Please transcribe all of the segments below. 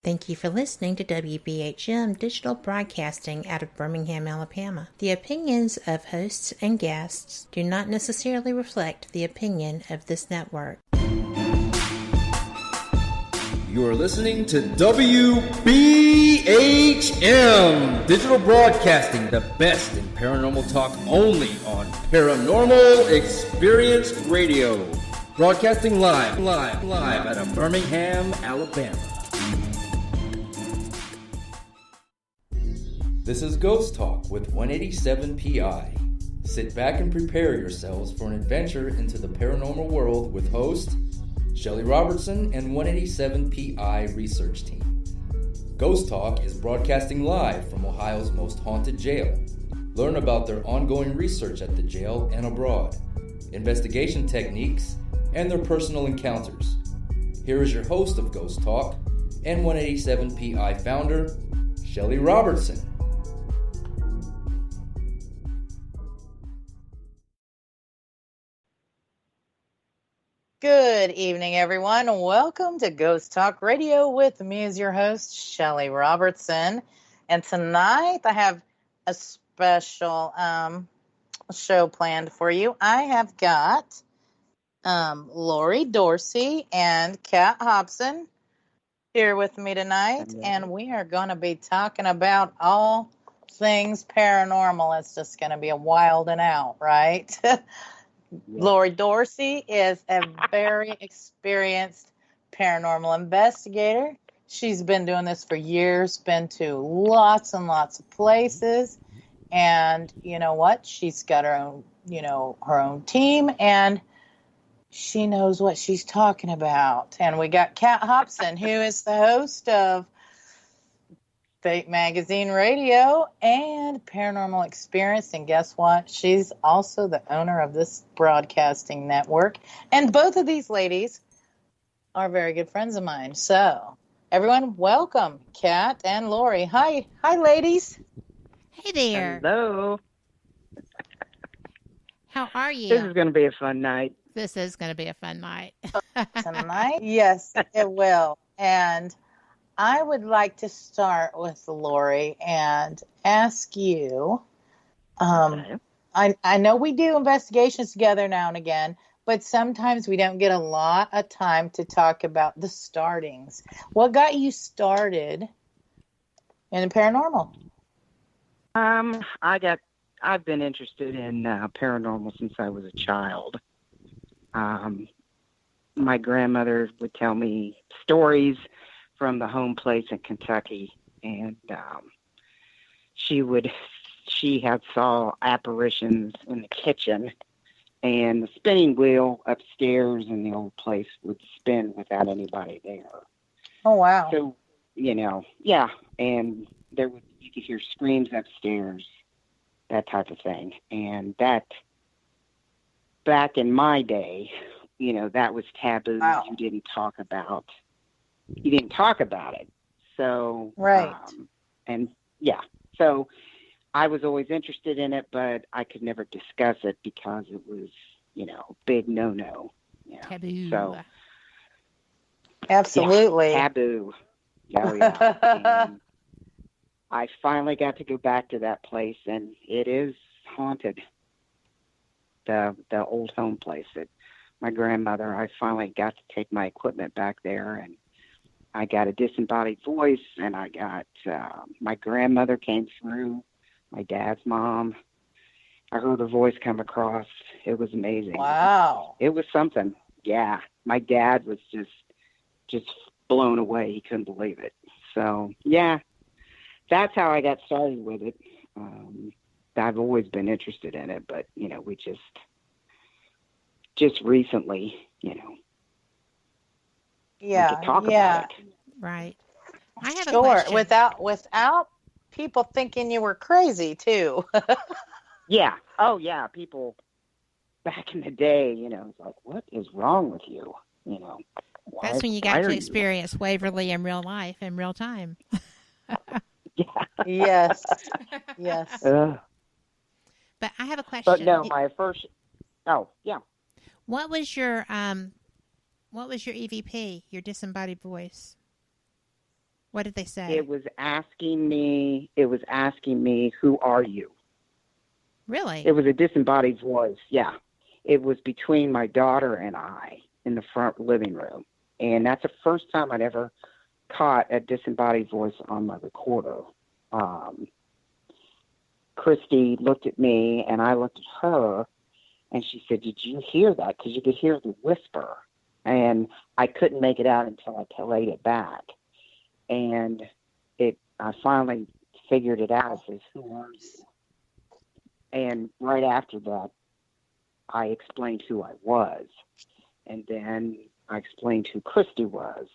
Thank you for listening to WBHM Digital Broadcasting out of Birmingham, Alabama. The opinions of hosts and guests do not necessarily reflect the opinion of this network. You are listening to WBHM Digital Broadcasting, the best in paranormal talk, only on Paranormal Experience Radio. Broadcasting live out of Birmingham, Alabama. This is Ghost Talk with 187 PI. Sit back and prepare yourselves for an adventure into the paranormal world with host Shelley Robertson and 187 PI research team. Ghost Talk is broadcasting live from Ohio's most haunted jail. Learn about their ongoing research at the jail and abroad, investigation techniques, and their personal encounters. Here is your host of Ghost Talk and 187 PI founder, Shelley Robertson. Good evening, everyone. Welcome to Ghost Talk Radio with me as your host, Shelley Robertson. And tonight I have a special show planned for you. I have got Lori Dorsey and Kat Hobson here with me tonight. And we are going to be talking about all things paranormal. It's just going to be a wild and out, right? Lori Dorsey is a very experienced paranormal investigator. She's been doing this for years, been to lots and lots of places. And you know what? She's got her own, her own team, and she knows what she's talking about. And we got Kat Hobson, who is the host of Fate Magazine Radio and Paranormal Experience. And guess what? She's also the owner of this broadcasting network. And both of these ladies are very good friends of mine. So, everyone, welcome, Kat and Lori. Hi, ladies. Hey there. Hello. How are you? This is going to be a fun night. This is going to be a fun night. Tonight? Yes, it will. And I would like to start with Lori and ask you, I know we do investigations together now and again, but sometimes we don't get a lot of time to talk about the startings. What got you started in the paranormal? I've been interested in paranormal since I was a child. My grandmother would tell me stories from the home place in Kentucky, and she had saw apparitions in the kitchen, and the spinning wheel upstairs in the old place would spin without anybody there. Oh wow! So and you could hear screams upstairs, that type of thing, and that back in my day, that was taboo. Wow. You didn't talk about it. So, right. So I was always interested in it, but I could never discuss it because it was, big no-no. Taboo. So, Absolutely. Taboo. Oh, yeah. And I finally got to go back to that place, and it is haunted. The old home place that my grandmother, I finally got to take my equipment back there, and I got a disembodied voice, and I got my grandmother came through, my dad's mom. I heard her voice come across. It was amazing. Wow. It was something. Yeah. My dad was just blown away. He couldn't believe it. So, yeah, that's how I got started with it. I've always been interested in it, but, we just recently, we could talk about it. Right. I have a Sure, question. without people thinking you were crazy too. Yeah. Oh, yeah. People back in the day, it's like, what is wrong with you? That's when you got to experience Waverly in real life, in real time. Yeah. Yes. Yes. But I have a question. But no, my first. Oh, yeah. What was your EVP, your disembodied voice? What did they say? It was asking me, who are you? Really? It was a disembodied voice, yeah. It was between my daughter and I in the front living room. And that's the first time I'd ever caught a disembodied voice on my recorder. Christy looked at me, and I looked at her, and she said, "Did you hear that?" Because you could hear the whisper. And I couldn't make it out until I played it back. And I finally figured it out. It says, "Who are you?" And right after that, I explained who I was. And then I explained who Christy was,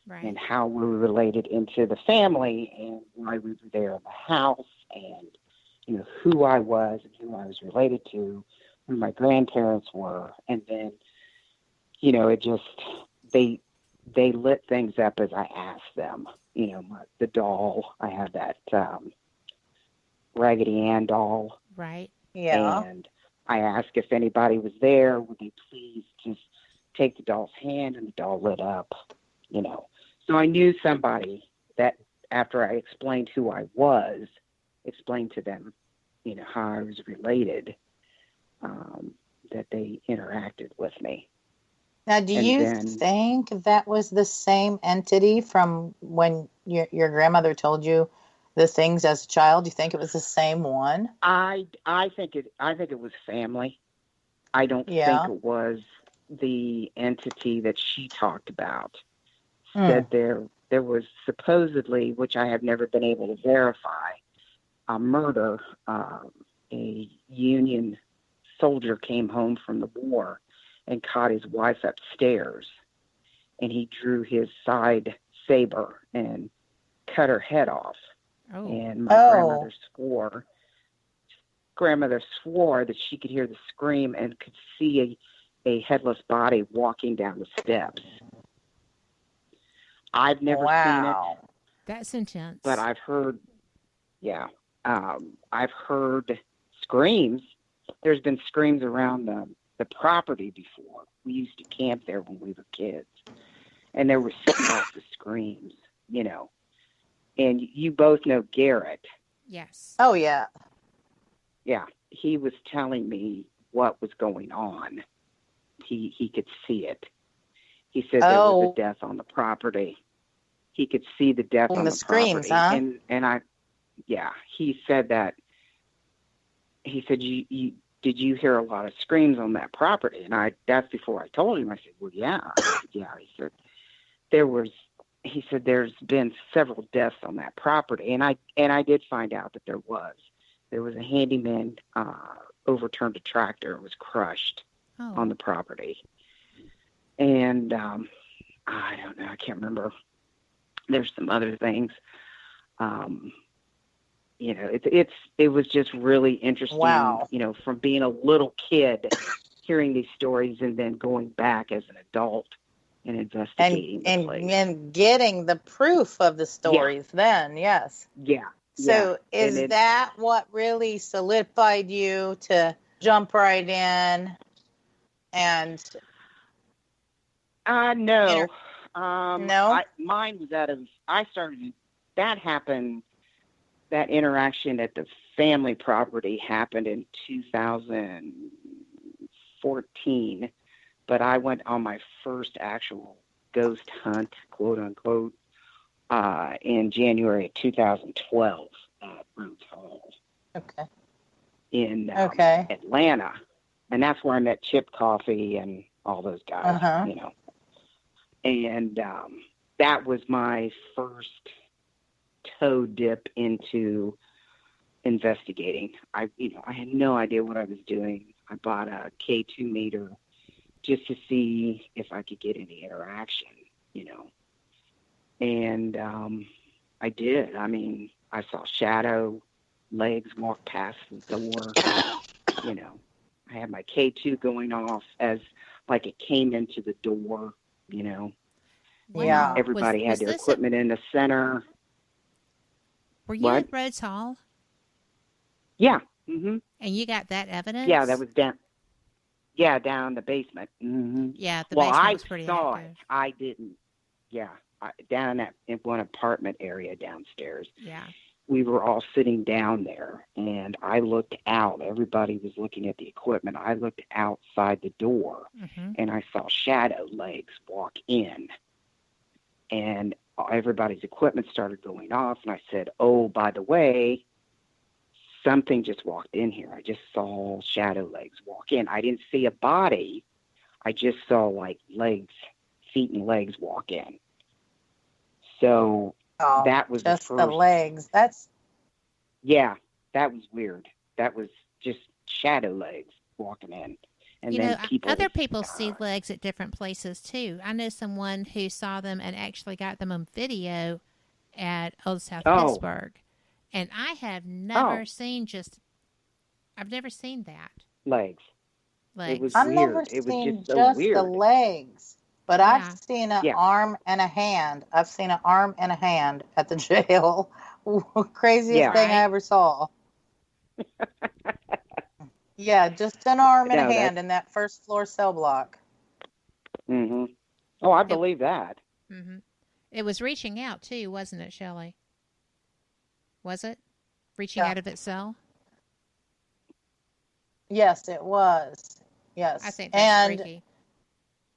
Right. and how we were related into the family and why we were there in the house and, who I was and who I was related to, who my grandparents were. And then, it just, they lit things up as I asked them. The doll, I had that Raggedy Ann doll. Right. Yeah. And I asked if anybody was there, would they please just take the doll's hand, and the doll lit up, So I knew somebody that after I explained who I was, explained to them, how I was related, that they interacted with me. Now, do you think that was the same entity from when your grandmother told you the things as a child? Do you think it was the same one? I think it was family. I don't think it was the entity that she talked about. Said there was supposedly, which I have never been able to verify, a murder. A Union soldier came home from the war and caught his wife upstairs, and he drew his side saber and cut her head off. Oh. And my grandmother swore that she could hear the scream and could see a headless body walking down the steps. I've never seen it. That's intense. But I've heard, I've heard screams. There's been screams around the property before. We used to camp there when we were kids. And there were lots of screams, And you both know Garrett. Yes. Oh, yeah. Yeah. He was telling me what was going on. He could see it. He said there was a death on the property. He could see the death on the screams, property. Huh? And he said that. He said, did you hear a lot of screams on that property? And that's before I told him. I said, well, yeah. Yeah. He said, there's been several deaths on that property. And I did find out that there was a handyman, overturned a tractor and was crushed on the property. And, I don't know. I can't remember. There's some other things. It was just really interesting, from being a little kid, hearing these stories and then going back as an adult and investigating the place. And getting the proof of the stories then, yes. Yeah. So is that what really solidified you to jump right in and... No. No? Mine was that interaction at the family property happened in 2014, but I went on my first actual ghost hunt, quote unquote, in January of 2012 at Rhodes Hall. Okay. In Atlanta. And that's where I met Chip Coffey and all those guys, And that was my first toe dip into investigating. I had no idea what I was doing. I bought a K2 meter just to see if I could get any interaction, And I did. I mean, I saw shadow legs walk past the door. I had my K2 going off as like it came into the door, Yeah. Everybody had their equipment in the center. Were you at Rhodes Hall? Yeah. Mm-hmm. And you got that evidence? Yeah, that was down. Yeah, down in the basement. Mm-hmm. Yeah, the basement was pretty I saw active. it. I didn't down in one apartment area downstairs. Yeah. We were all sitting down there, and I looked out. Everybody was looking at the equipment. I looked outside the door, and I saw shadow legs walk in. And everybody's equipment started going off, and I said, oh, by the way, something just walked in here. I just saw shadow legs walk in. I didn't see a body. I just saw, like, legs, feet and legs walk in. So that was just the first. The legs. Yeah, that was weird. That was just shadow legs walking in. And then other people see legs at different places, too. I know someone who saw them and actually got them on video at Old South Pittsburgh. And I have never seen I've never seen that. Legs. It was I've weird. never It was seen just so weird. the legs, but I've seen an arm and a hand. I've seen an arm and a hand at the jail. Craziest thing I ever saw. Yeah, just an arm and a hand in that first floor cell block. Mm-hmm. Oh, I believe that. Mm-hmm. It was reaching out, too, wasn't it, Shelley? Was it? Reaching out of its cell? Yes, it was. Yes. I think that's freaky.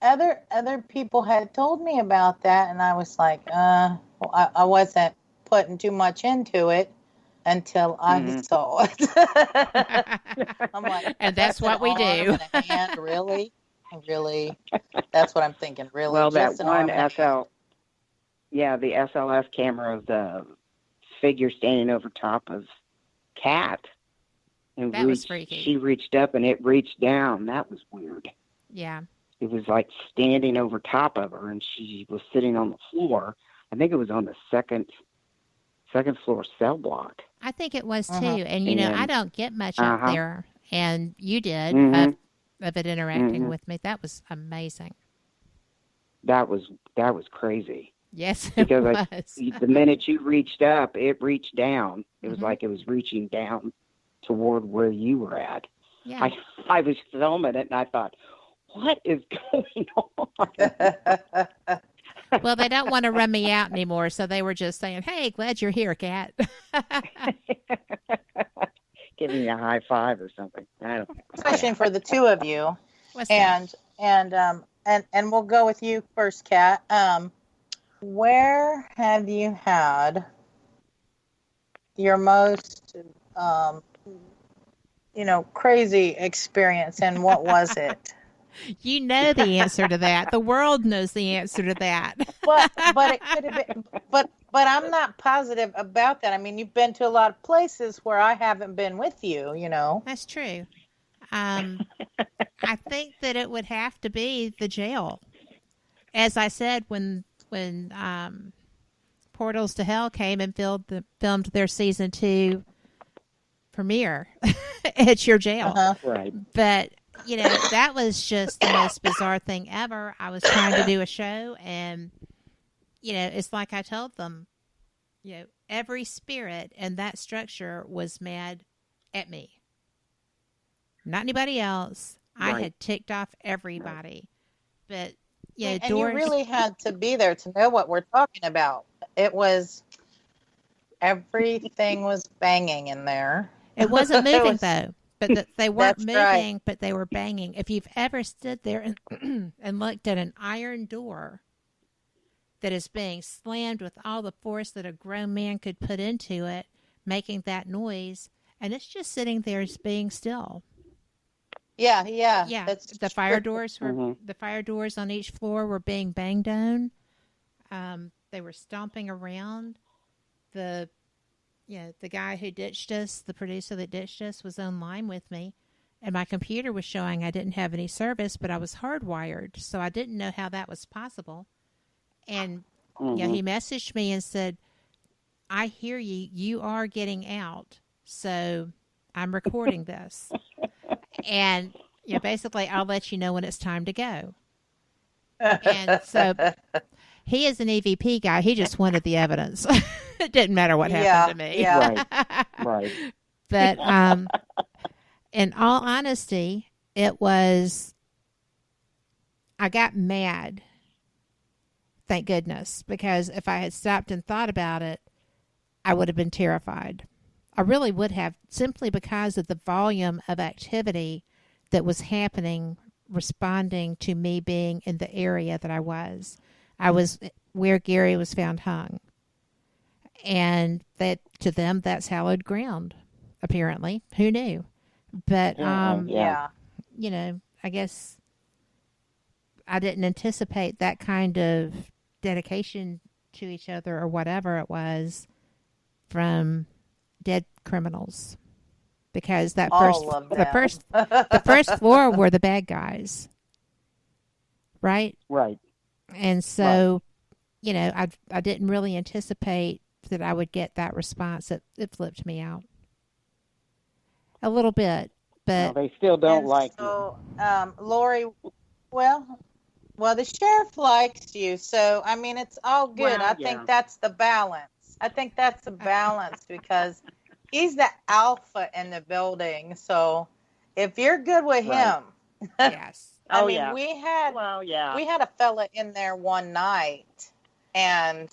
Other people had told me about that, and I was like, I wasn't putting too much into it until I saw it. I'm like, and that's what we do. And a hand, really? That's what I'm thinking, really. Well, just that one the SLS camera of the figure standing over top of Kat. And that was freaky. She reached up and it reached down. That was weird. Yeah. It was like standing over top of her, and she was sitting on the floor. I think it was on the second floor cell block. I think it was too. And I don't get much up there, and you did of it interacting with me. That was amazing. That was crazy. Yes, because the minute you reached up, it reached down. It was like it was reaching down toward where you were at. Yeah. I was filming it, and I thought, what is going on? Well, they don't want to run me out anymore, so they were just saying, hey, glad you're here, Kat. Giving you a high five or something. I don't know. Question for the two of you. What's and we'll go with you first, Kat. Where have you had your most crazy experience, and what was it? You know the answer to that. The world knows the answer to that. But it could have been. But I'm not positive about that. I mean, you've been to a lot of places where I haven't been with you. That's true. I think that it would have to be the jail. As I said, when Portals to Hell came and filmed their season 2 premiere at your jail, right? But. That was just the most bizarre thing ever. I was trying to do a show, and, it's like I told them, every spirit in that structure was mad at me. Not anybody else. Right. I had ticked off everybody. But, and you really had to be there to know what we're talking about. It was, everything was banging in there. It wasn't moving, though. But they weren't moving, right. But they were banging. If you've ever stood there and looked at an iron door that is being slammed with all the force that a grown man could put into it, making that noise, and it's just sitting there as being still. Yeah. The fire doors were the fire doors on each floor were being banged on. They were stomping around. The guy who ditched us, the producer that ditched us, was online with me, and my computer was showing I didn't have any service, but I was hardwired, so I didn't know how that was possible. And he messaged me and said, I hear you. You are getting out, so I'm recording this. And basically, I'll let you know when it's time to go. And so he is an EVP guy. He just wanted the evidence. It didn't matter what happened to me. Yeah. Right. But in all honesty, I got mad thank goodness, because if I had stopped and thought about it, I would have been terrified. I really would have, simply because of the volume of activity that was happening, responding to me being in the area that I was. I was where Gary was found hung. And that, to them, that's hallowed ground, apparently. Who knew? But, you know, I guess I didn't anticipate that kind of dedication to each other or whatever it was from dead criminals. Because that the first floor were the bad guys. Right? Right. And so, you know, I didn't really anticipate that I would get that response. It flipped me out a little bit, but they still don't like you. Lori, well, the sheriff likes you, so I mean, it's all good. I think that's the balance. Because he's the alpha in the building. So if you're good with him, yes. We had a fella in there one night, and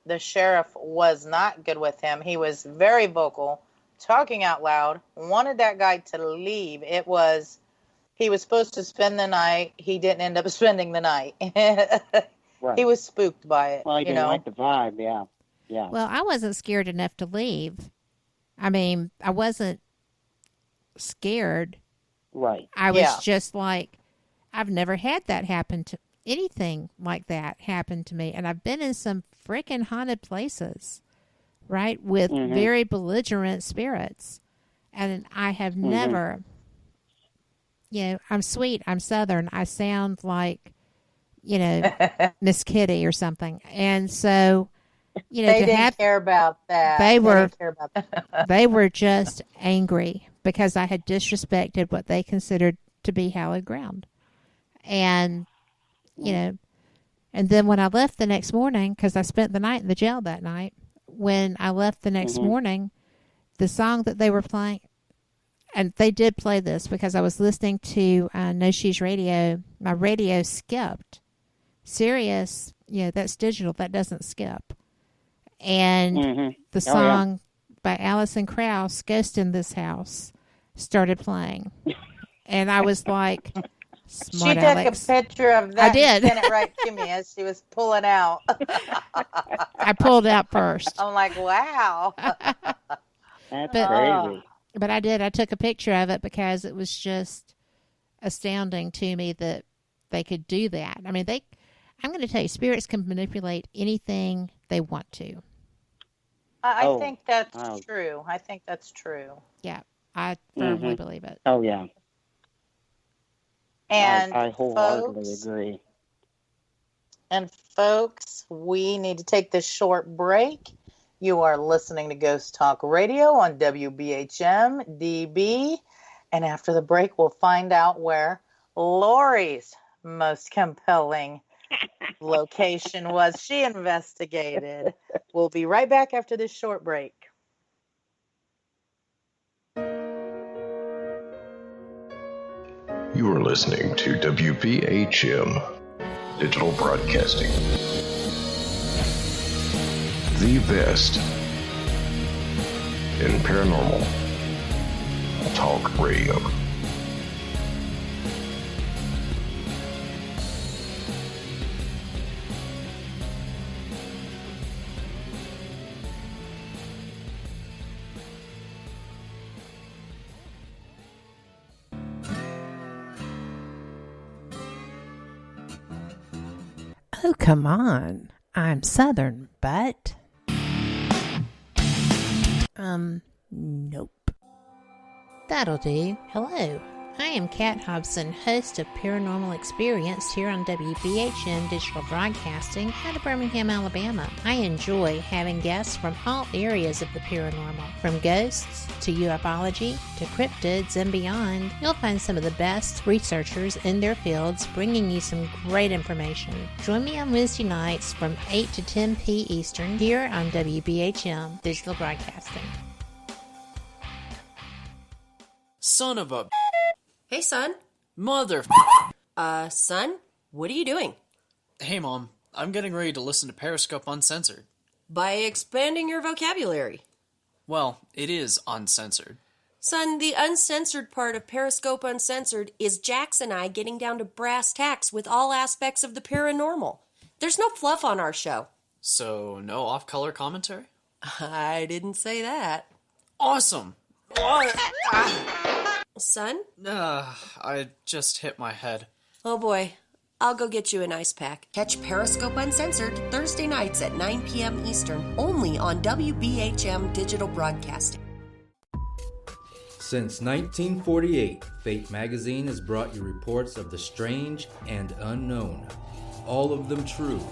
the sheriff was not good with him. He was very vocal, talking out loud, wanted that guy to leave. He was supposed to spend the night. He didn't end up spending the night. He was spooked by it. Well, he didn't like the vibe, yeah. Well, I wasn't scared enough to leave. I mean, I wasn't scared. Right. I was just like, I've never had that happen to anything like that happen to me. And I've been in some freaking haunted places, right, with very belligerent spirits. And I have never, you know, I'm sweet, I'm Southern, I sound like, you know, Miss Kitty or something. And so, you know, they didn't care about that. They were just angry because I had disrespected what they considered to be hallowed ground. And, you know, and then when I left the next morning, because I spent the night in the jail that night, when I left the next morning, the song that they were playing, and they did play this because I was listening to No Shoes Radio. My radio skipped. Sirius, you know, that's digital. That doesn't skip. And the song by Alison Krauss, Ghost in This House, started playing. And I was like, smart She took Alex. A picture of that I did. And sent it right to me as she was pulling out. I pulled out first. I'm like, wow. That's crazy. But I did. I took a picture of it because it was just astounding to me that they could do that. I mean, I'm going to tell you, spirits can manipulate anything they want to. I think that's true. Yeah, I firmly believe it. Oh, yeah. And I wholeheartedly agree. And folks, we need to take this short break. You are listening to Ghost Talk Radio on WBHM-DB. And after the break, we'll find out where Lori's most compelling location was she investigated. We'll be right back after this short break. You are listening to WBHM Digital Broadcasting. The best in paranormal talk radio. Oh, come on. I'm Southern, but... nope. That'll do. Hello. I am Kat Hobson, host of Paranormal Experience here on WBHM Digital Broadcasting out of Birmingham, Alabama. I enjoy having guests from all areas of the paranormal, from ghosts to ufology to cryptids and beyond. You'll find some of the best researchers in their fields bringing you some great information. Join me on Wednesday nights from 8 to 10 p. Eastern here on WBHM Digital Broadcasting. Son of a... Hey, son. Mother... Son? What are you doing? Hey, Mom. I'm getting ready to listen to Periscope Uncensored. By expanding your vocabulary. Well, it is uncensored. Son, the uncensored part of Periscope Uncensored is Jax and I getting down to brass tacks with all aspects of the paranormal. There's no fluff on our show. So, no off-color commentary? I didn't say that. Awesome! Son? I just hit my head. Oh boy. I'll go get you an ice pack. Catch Periscope Uncensored Thursday nights at 9 p.m. Eastern, only on WBHM Digital Broadcasting. Since 1948, Fate magazine has brought you reports of the strange and unknown, all of them true.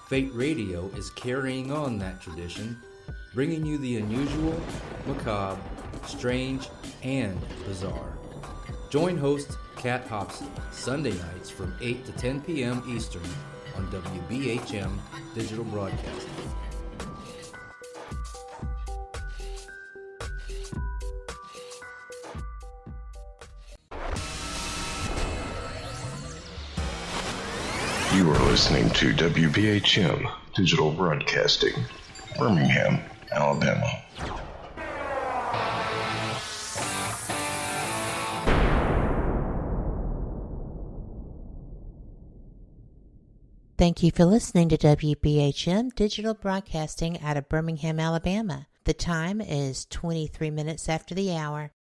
Fate Radio is carrying on that tradition, bringing you the unusual, macabre, strange, and bizarre. Join host Kat Hobson Sunday nights from 8 to 10 p.m. Eastern on WBHM Digital Broadcasting. You are listening to WBHM Digital Broadcasting, Birmingham, Alabama. Thank you for listening to WBHM Digital Broadcasting out of Birmingham, Alabama. The time is 23 minutes after the hour.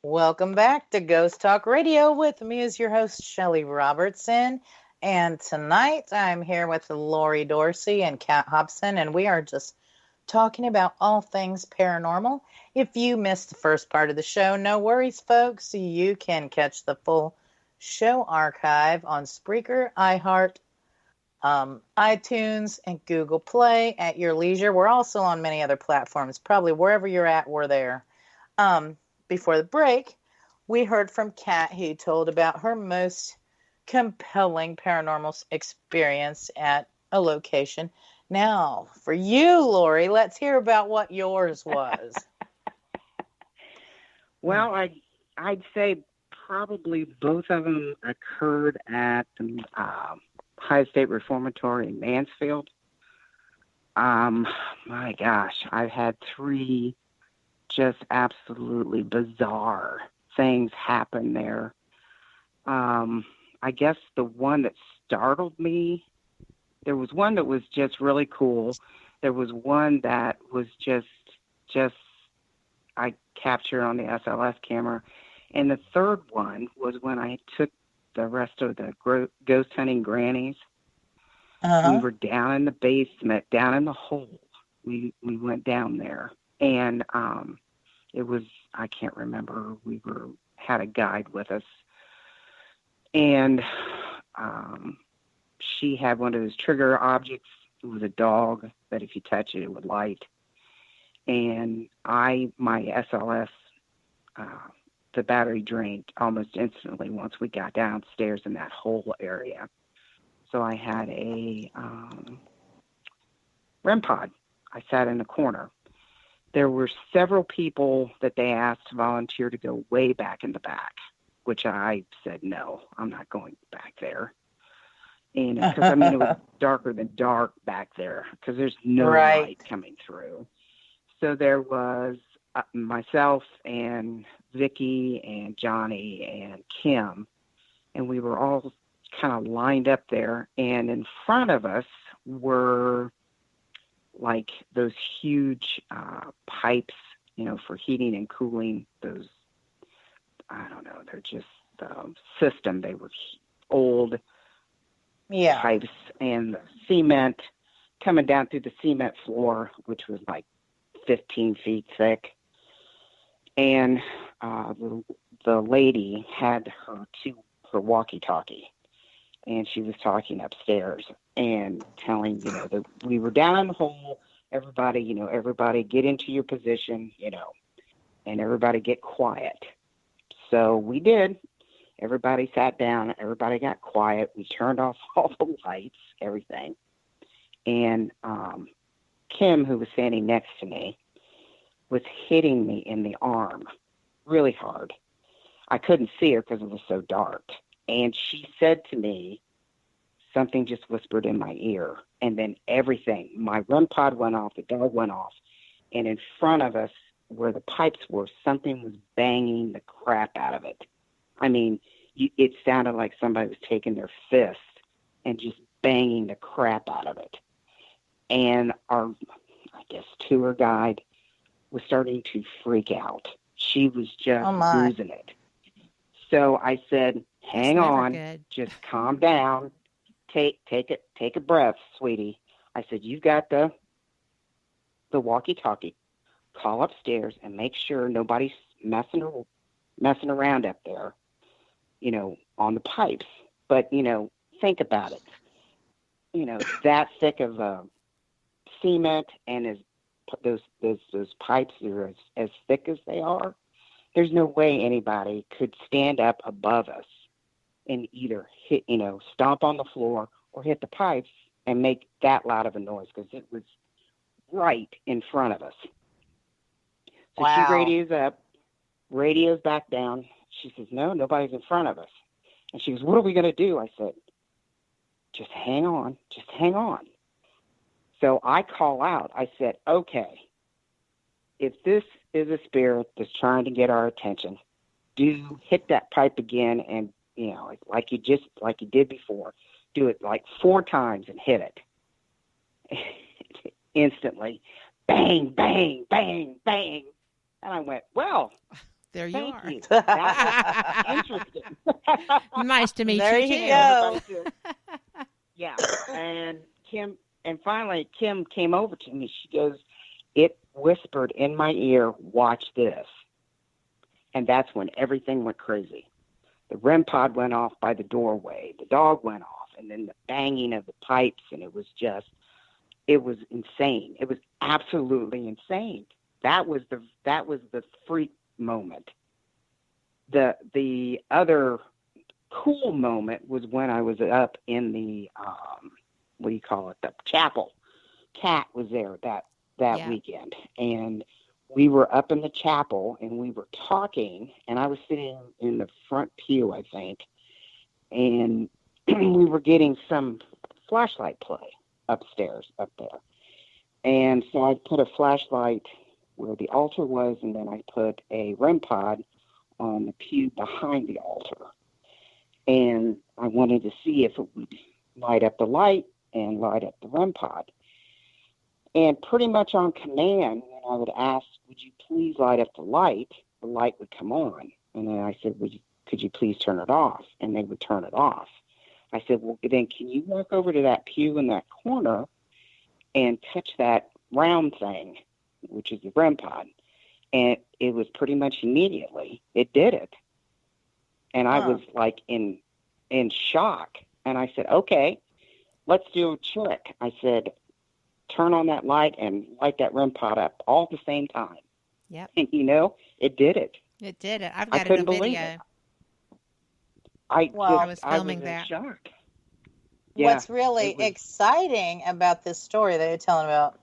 Welcome back to Ghost Talk Radio with me as your host, Shelley Robertson. And tonight I'm here with Lori Dorsey and Kat Hobson, and we are just talking about all things paranormal. If you missed the first part of the show, no worries, folks. You can catch the full show archive on Spreaker, iHeart, iTunes, and Google Play at your leisure. We're also on many other platforms. Probably wherever you're at, we're there. Before the break, we heard from Kat, who told about her most compelling paranormal experience at a location. Now, for you, Lori, let's hear about what yours was. Well, I'd say probably both of them occurred at the Ohio State Reformatory in Mansfield. My gosh, I've had three just absolutely bizarre things happen there. I guess the one that startled me, there was one that was just really cool. There was one that was just I captured on the SLS camera. And the third one was when I took the rest of the ghost hunting grannies. Uh-huh. We were down in the basement, down in the hole. We went down there, and it was, I can't remember. We had a guide with us, and she had one of those trigger objects. It was a dog that if you touch it, it would light. And my SLS, the battery drained almost instantly once we got downstairs in that whole area. So I had a REM pod. I sat in the corner. There were several people that they asked to volunteer to go way back in the back, which I said, no, I'm not going back there. And because, it was darker than dark back there because there's no light coming through. So there was myself and Vicky and Johnny and Kim, and we were all kind of lined up there. And in front of us were like those huge pipes, for heating and cooling. Those, I don't know, they're just the system. They were old pipes, and the cement coming down through the cement floor, which was like 15 feet thick. And the lady had her walkie-talkie, and she was talking upstairs and telling, that we were down in the hole. Everybody get into your position, and everybody get quiet. So we did. Everybody sat down. Everybody got quiet. We turned off all the lights, everything. And Kim, who was standing next to me, was hitting me in the arm really hard. I couldn't see her because it was so dark. And she said to me, something just whispered in my ear. And then everything, my REM pod went off, the dog went off. And in front of us, where the pipes were, something was banging the crap out of it. I mean, it sounded like somebody was taking their fist and just banging the crap out of it. And our, I guess, tour guide was starting to freak out. She was just losing it. So I said, hang on, just calm down. Take a breath, sweetie. I said, you've got the walkie-talkie. Call upstairs and make sure nobody's messing around up there, you know, on the pipes. But, you know, think about it. You know, that thick of cement, and those pipes are as thick as they are. There's no way anybody could stand up above us and either hit, you know, stomp on the floor or hit the pipes and make that loud of a noise, because it was right in front of us. So she radios up, radios back down. She says, no, nobody's in front of us. And she goes, what are we going to do? I said, just hang on. So I call out. I said, okay, if this is a spirit that's trying to get our attention, do hit that pipe again, and, you know, like you did before. Do it like 4 times and hit it. Instantly, bang, bang, bang, bang. And I went, well, there you thank are. You. That was interesting. Nice to meet there you, too. Yeah. And finally, Kim came over to me. She goes, it whispered in my ear, watch this. And that's when everything went crazy. The REM pod went off by the doorway. The dog went off. And then the banging of the pipes. And it was insane. It was absolutely insane. That was the freak moment. The other cool moment was when I was up in the the chapel. Kat was there that weekend, and we were up in the chapel and we were talking, and I was sitting in the front pew, I think, and we were getting some flashlight play upstairs up there. And so I put a flashlight where the altar was, and then I put a REM pod on the pew behind the altar. And I wanted to see if it would light up the light and light up the REM pod. And pretty much on command, when I would ask, would you please light up the light would come on. And then I said, could you please turn it off? And they would turn it off. I said, well, then can you walk over to that pew in that corner and touch that round thing, which is the REM pod? And it was pretty much immediately. It did it. And I was like in shock. And I said, okay, let's do a trick. I said, turn on that light and light that REM pod up all at the same time. Yep. And, you know, it did it. It did it. I've got couldn't it on believe video. it. I was filming in that. shock. What's really exciting about this story that you're telling about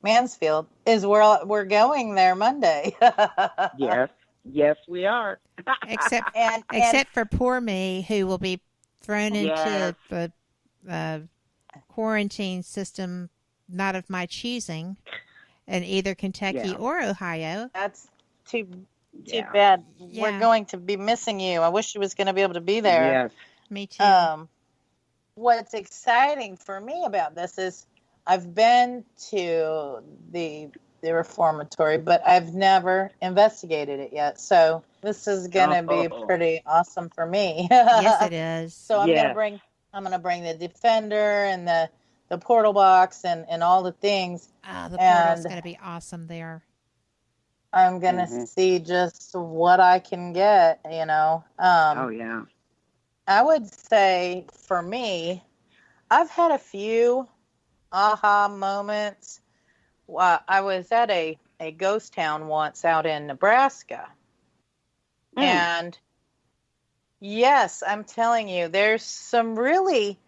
Mansfield is we're going there Monday. Yes, we are. Except for poor me, who will be thrown into the quarantine system, not of my choosing, in either Kentucky or Ohio. That's too bad. Yeah. We're going to be missing you. I wish you was going to be able to be there. Yes. Me too. What's exciting for me about this is I've been to the reformatory, but I've never investigated it yet. So this is going to be pretty awesome for me. Yes, it is. So I'm going to bring the Defender and the portal box and all the things. The portal's going to be awesome there. I'm going to see just what I can get, you know. I would say for me, I've had a few aha moments. Well, I was at a ghost town once out in Nebraska. And yes, I'm telling you, there's some really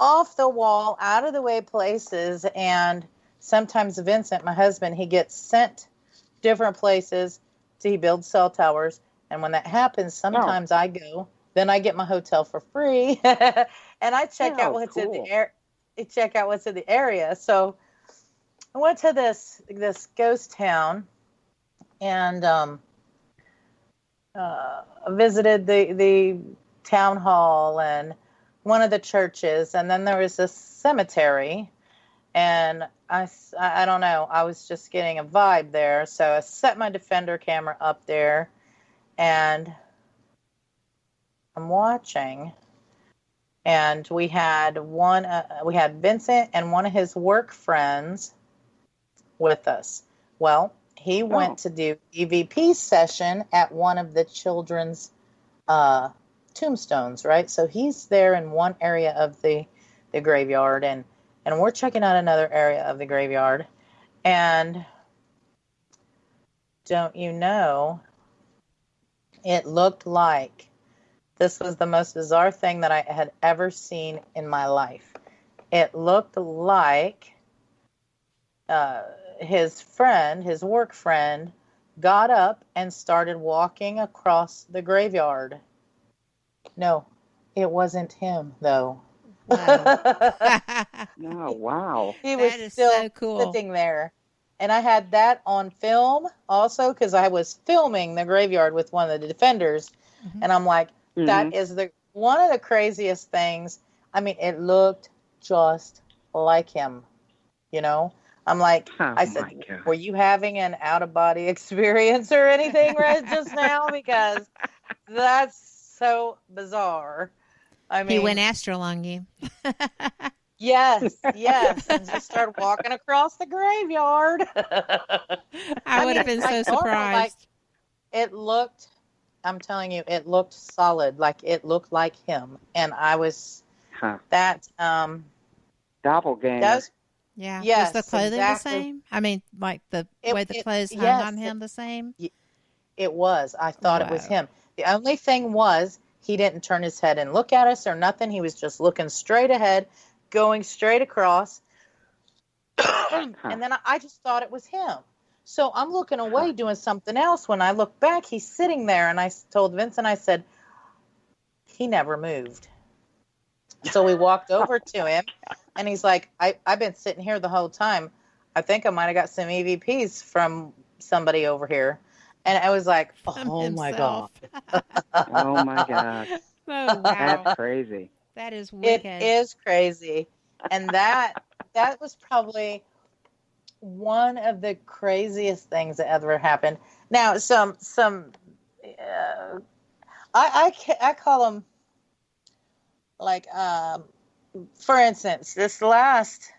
off the wall, out of the way places. And sometimes Vincent, my husband, he gets sent different places he builds cell towers. And when that happens, sometimes I go, then I get my hotel for free. and I check out what's in the air. Check out what's in the area. So I went to this ghost town and visited the town hall and one of the churches, and then there was this cemetery, and I don't know, I was just getting a vibe there, so I set my Defender camera up there, and I'm watching, and we had Vincent and one of his work friends with us. Well, he went to do EVP session at one of the children's tombstones, right? So he's there in one area of the graveyard, and we're checking out another area of the graveyard. And don't you know, it looked like this was the most bizarre thing that I had ever seen in my life. It looked like his work friend, got up and started walking across the graveyard. No, it wasn't him, though. No, wow. He was still so cool. sitting there. And I had that on film also, because I was filming the graveyard with one of the Defenders. Mm-hmm. And I'm like, that is one of the craziest things. I mean, it looked just like him, you know? I'm like, I said, were you having an out-of-body experience or anything right just now? Because that's so bizarre. I mean, he went astral on you. Yes, and just started walking across the graveyard. I would have been so surprised. It looked, I'm telling you, it looked solid. Like, it looked like him. And I was, that, doppelganger. Yeah. Yes, was the clothing the same? I mean, like the way the clothes hung on him the same? It was. I thought it was him. The only thing was, he didn't turn his head and look at us or nothing. He was just looking straight ahead, going straight across. And then I just thought it was him. So I'm looking away doing something else. When I look back, he's sitting there. And I told Vincent, I said, he never moved. So we walked over to him. And he's like, I've been sitting here the whole time. I think I might have got some EVPs from somebody over here. And I was like, oh, my God. Oh, my God. Oh, wow. That's crazy. That is wicked. It is crazy. And that was probably one of the craziest things that ever happened. Now, I call them, like, for instance, this last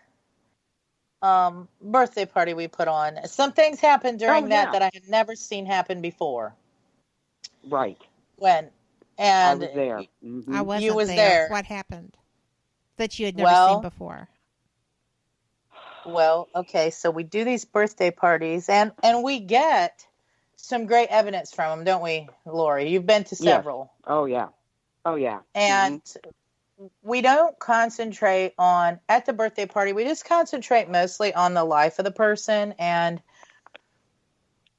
birthday party we put on, some things happened during that I had never seen happen before. Right. And I was there. Mm-hmm. I wasn't you was there. What happened that you had never seen before? Well, okay, so we do these birthday parties, and we get some great evidence from them, don't we, Lori? You've been to several. Yes. Oh, yeah. And we don't concentrate on, at the birthday party, we just concentrate mostly on the life of the person and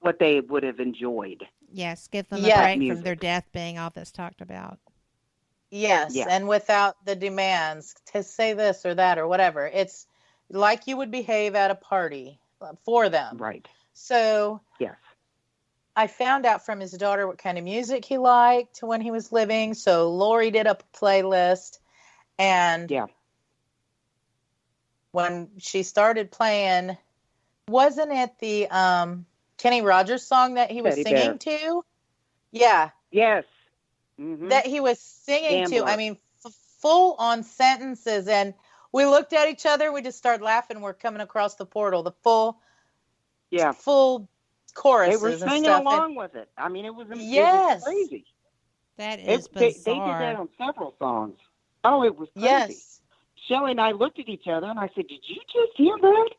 what they would have enjoyed. Yes, give them a break from their death being all that's talked about. Yes, and without the demands to say this or that or whatever. It's like you would behave at a party for them. Right. So I found out from his daughter what kind of music he liked when he was living. So Lori did up a playlist. And when she started playing, wasn't it the Kenny Rogers song that he was singing to? Yeah. Yes. Mm-hmm. That he was singing to. I mean, full on sentences. And we looked at each other. We just started laughing. We're coming across the portal. The full choruses. They were singing along with it. I mean, it was crazy. That is bizarre. They did that on several songs. Oh, it was crazy. Yes. Shelley and I looked at each other, and I said, did you just hear that?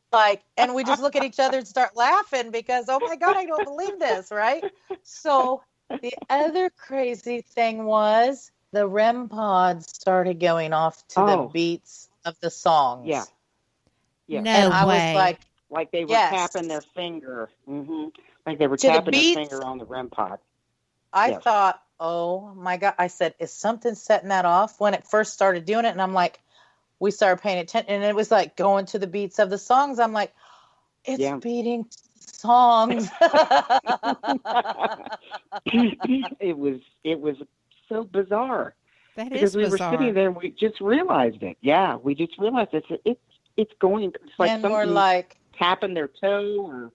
And we just look at each other and start laughing because, oh, my God, I don't believe this, right? So the other crazy thing was the REM pods started going off to the beats of the songs. Yeah. No and I way. was like they were tapping their finger. Mm-hmm. Like they were tapping their finger on the REM pod. I thought oh my God. I said, is something setting that off when it first started doing it? And I'm like, we started paying attention, and it was like going to the beats of the songs. I'm like, it's beating songs. It was so bizarre. That because is we bizarre. were sitting there and we just realized it. Yeah, we just realized it's going. It's like and we're something like, tapping their toe or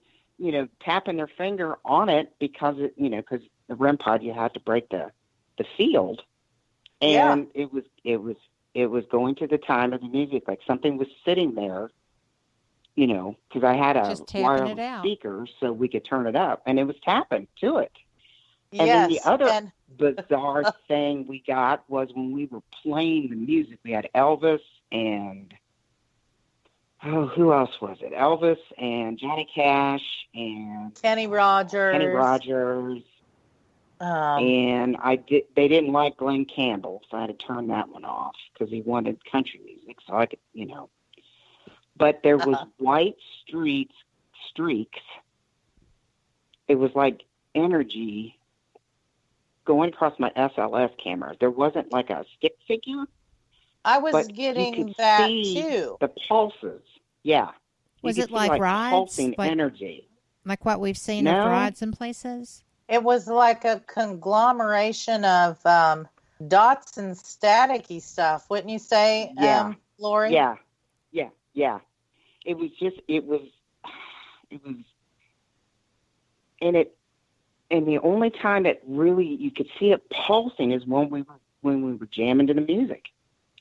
tapping their finger on it because because the REM pod you had to break the field, and it was going to the time of the music, like something was sitting there. Because I had a wireless speaker so we could turn it up, and it was tapping to it. And then the other bizarre thing we got was when we were playing the music, we had Elvis and, who else was it? Elvis and Johnny Cash and Kenny Rogers. And they didn't like Glenn Campbell, so I had to turn that one off because he wanted country music, so I could, But there was white streaks. It was like energy going across my SLS camera. There wasn't like a stick figure. I was getting that too. The pulses. Yeah. Was it like rods? Pulsing energy. Like what we've seen of rods in places? It was like a conglomeration of dots and staticky stuff, wouldn't you say, Lori? Yeah. It was, and the only time that really you could see it pulsing is when we were jamming to the music.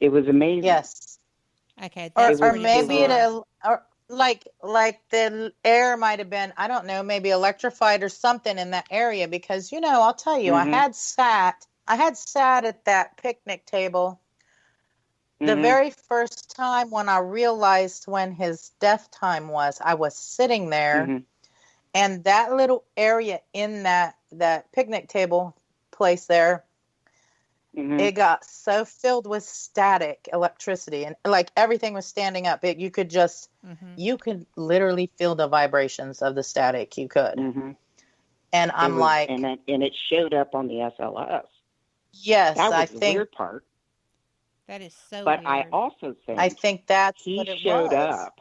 It was amazing. Yes. Okay. Or maybe like the air might have been, I don't know, maybe electrified or something in that area because, I'll tell you, I had sat at that picnic table the very first time when I realized when his death time was. I was sitting there and that little area in that picnic table place there, it got so filled with static electricity and like everything was standing up. You could just, you could literally feel the vibrations of the static. You could. And I'm like. And it showed up on the SLS. Yes, that was I the think. weird part. That is so But weird. I also think that's he what it showed was. up.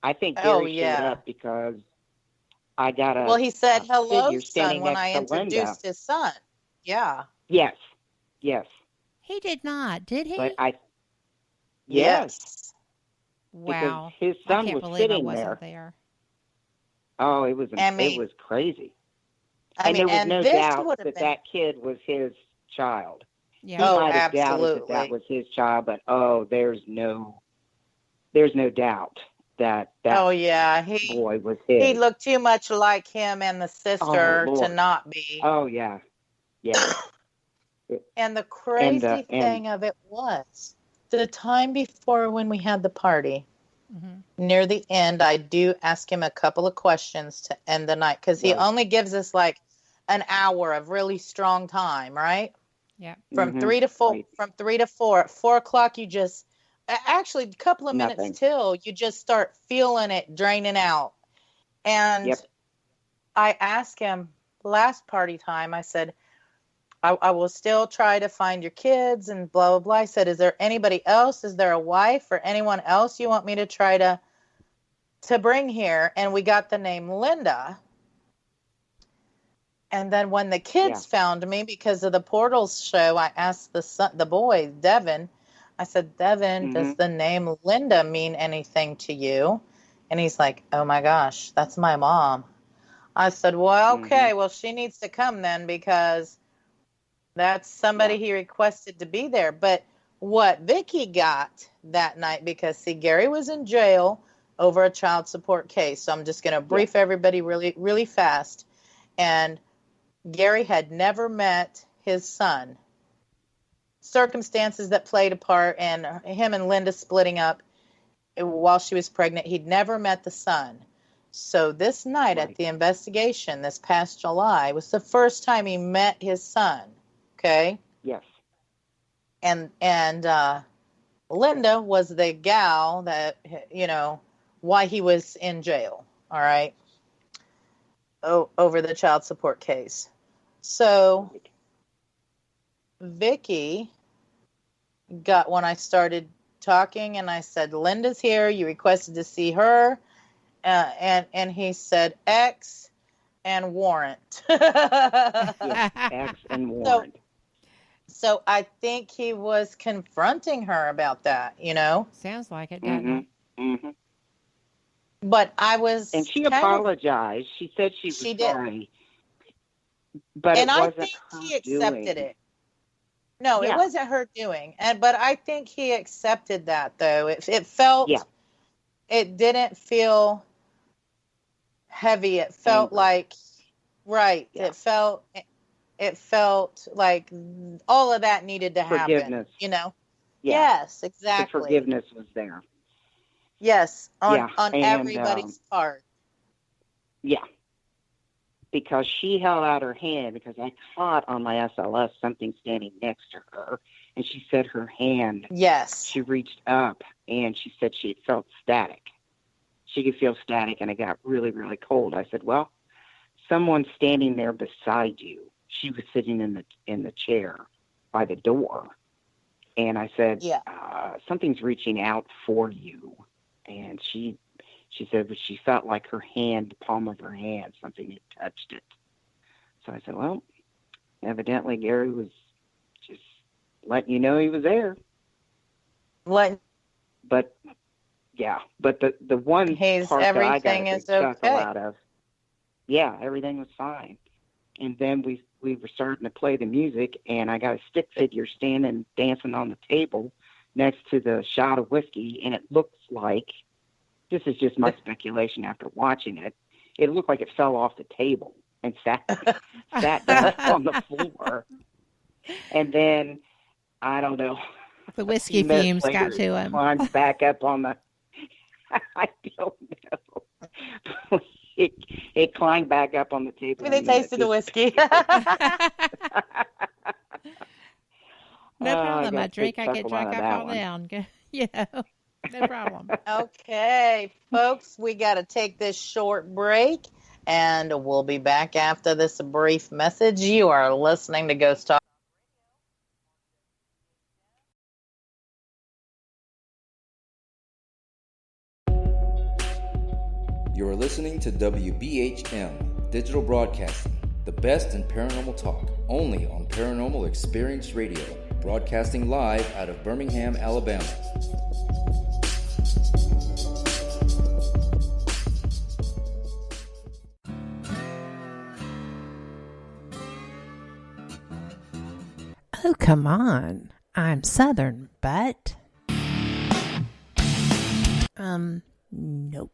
I think Gary showed up because I got a. Well, he said hello, son, when I introduced his son. Yeah. Yes. He did not, did he? But yes. Wow. Because his son I can't was believe sitting I wasn't there. Oh, it was crazy. And there was no doubt that kid was his child. Yeah. He might have doubted that was his child, but there's no doubt that boy was his. He looked too much like him and the sister to not be. Oh yeah. And the crazy thing of it was the time before when we had the party. Near the end, I do ask him a couple of questions to end the night because he only gives us like an hour of really strong time, right? Yeah. From 3 to 4. Right. From 3 to 4. At 4 o'clock, you just actually a couple of minutes till you just start feeling it draining out. And I asked him last party time. I said, I will still try to find your kids and blah, blah, blah. I said, is there anybody else? Is there a wife or anyone else you want me to try to bring here? And we got the name Linda. And then when the kids found me because of the Portals show, I asked the boy, Devin, I said, Devin, does the name Linda mean anything to you? And he's like, oh my gosh, that's my mom. I said, well, okay, well, she needs to come then because that's somebody he requested to be there. But what Vicky got that night, because see, Gary was in jail over a child support case. So I'm just going to brief everybody really, really fast. And Gary had never met his son. Circumstances that played a part, and him and Linda splitting up while she was pregnant. He'd never met the son. So this night at the investigation, this past July, was the first time he met his son. Okay? Yes. And Linda was the gal that, why he was in jail. All right? Over the child support case. So Vicky got when I started talking, and I said, Linda's here. You requested to see her. And he said, X and warrant. Yes, X and warrant. So I think he was confronting her about that, Sounds like it, doesn't it? Mm-hmm. But I was... And she apologized. She said she was sorry. But and it wasn't I think her he accepted doing. it. No, it wasn't her doing. But I think he accepted that, though. It felt... Yeah. It didn't feel heavy. It felt like... Right. Yeah. It felt like all of that needed to happen. Forgiveness. Yeah. Yes, exactly. The forgiveness was there. Yes, on everybody's part. Yeah. Because she held out her hand, because I caught on my SLS something standing next to her, and she said her hand. Yes. She reached up, and she said she felt static. She could feel static, and it got really, really cold. I said, well, someone's standing there beside you. She was sitting in the chair by the door. And I said, something's reaching out for you. And she said, but she felt like her hand, the palm of her hand, something had touched it. So I said, well, evidently Gary was just letting you know he was there. What? But the one part that I got a big chuckle out of, everything was fine. And then we were starting to play the music, and I got a stick figure standing, dancing on the table next to the shot of whiskey, and it looks like, this is just my speculation after watching it, it looked like it fell off the table and sat down on the floor. And then, I don't know. The whiskey fumes got to him. Climbed back up on the, I don't know. It climbed back up on the table. They tasted the whiskey. No problem. I get drunk, I fall down. No problem. Okay, folks, we got to take this short break, and we'll be back after this brief message. You are listening to Ghost Talk. You are listening to WBHM Digital Broadcasting, the best in paranormal talk, only on Paranormal Experience Radio, broadcasting live out of Birmingham, Alabama. Oh, come on. I'm Southern, but... Nope.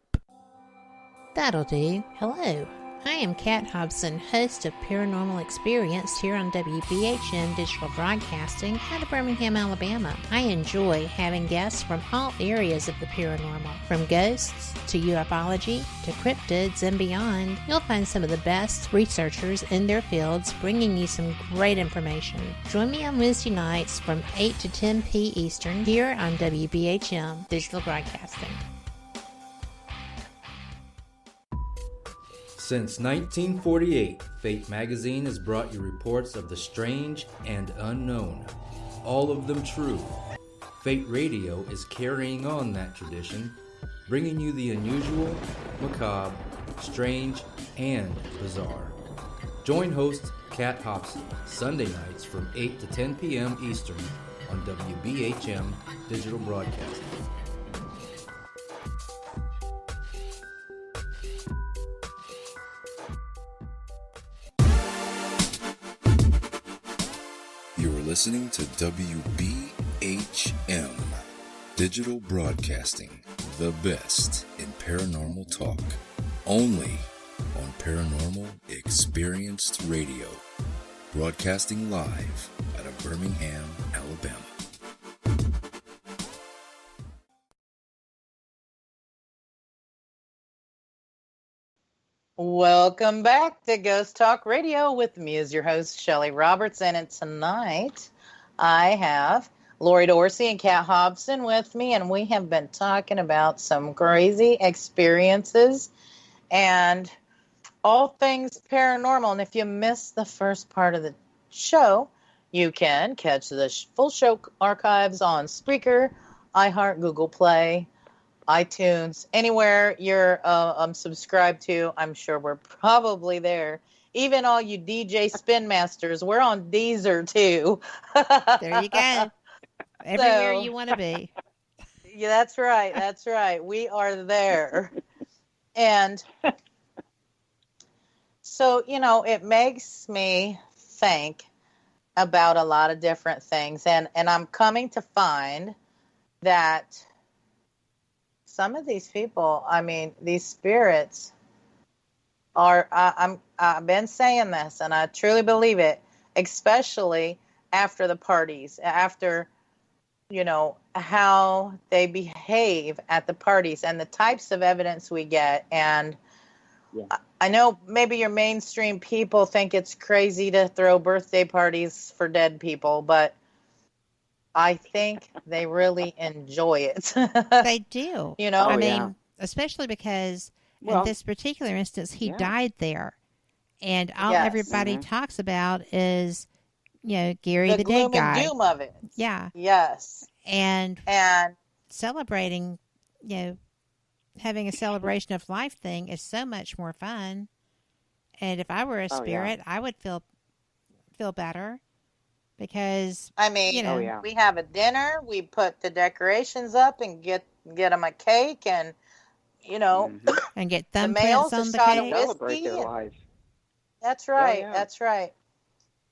That'll do. Hello. I am Kat Hobson, host of Paranormal Experience here on WBHM Digital Broadcasting out of Birmingham, Alabama. I enjoy having guests from all areas of the paranormal, from ghosts to ufology to cryptids and beyond. You'll find some of the best researchers in their fields bringing you some great information. Join me on Wednesday nights from 8 to 10 p. Eastern here on WBHM Digital Broadcasting. Since 1948, Fate magazine has brought you reports of the strange and unknown, all of them true. Fate Radio is carrying on that tradition, bringing you the unusual, macabre, strange, and bizarre. Join host Kat Hobson Sunday nights from 8 to 10 p.m. Eastern on WBHM Digital Broadcasting. You're listening to WBHM Digital Broadcasting, the best in paranormal talk, only on Paranormal Experienced Radio, broadcasting live out of Birmingham, Alabama. Welcome back to Ghost Talk Radio with me as your host, Shelley Robertson. And tonight I have Lori Dorsey and Kat Hobson with me, and we have been talking about some crazy experiences and all things paranormal. And if you missed the first part of the show, You can catch the full show archives on Spreaker, iHeart, Google Play, iTunes, anywhere you're subscribed to. I'm sure we're probably there. Even all you DJ Spin Masters, we're on Deezer too. There you go. Everywhere you want to be. Yeah, that's right. That's right. We are there. And so, it makes me think about a lot of different things. And I'm coming to find that some of these people, these spirits are, I've been saying this and I truly believe it, especially after the parties, after, how they behave at the parties and the types of evidence we get. And I know maybe your mainstream people think it's crazy to throw birthday parties for dead people, but I think they really enjoy it. They do. Oh, especially because in this particular instance, he died there. And all everybody talks about is, Gary the dead guy. The gloom and doom of it. Yeah. Yes. And celebrating, having a celebration of life thing is so much more fun. And if I were a spirit, I would feel better because we have a dinner, we put the decorations up and get them a cake and and get the thumbprints males on the shot cake. of Celebrate whiskey. their lives. That's right. That's right.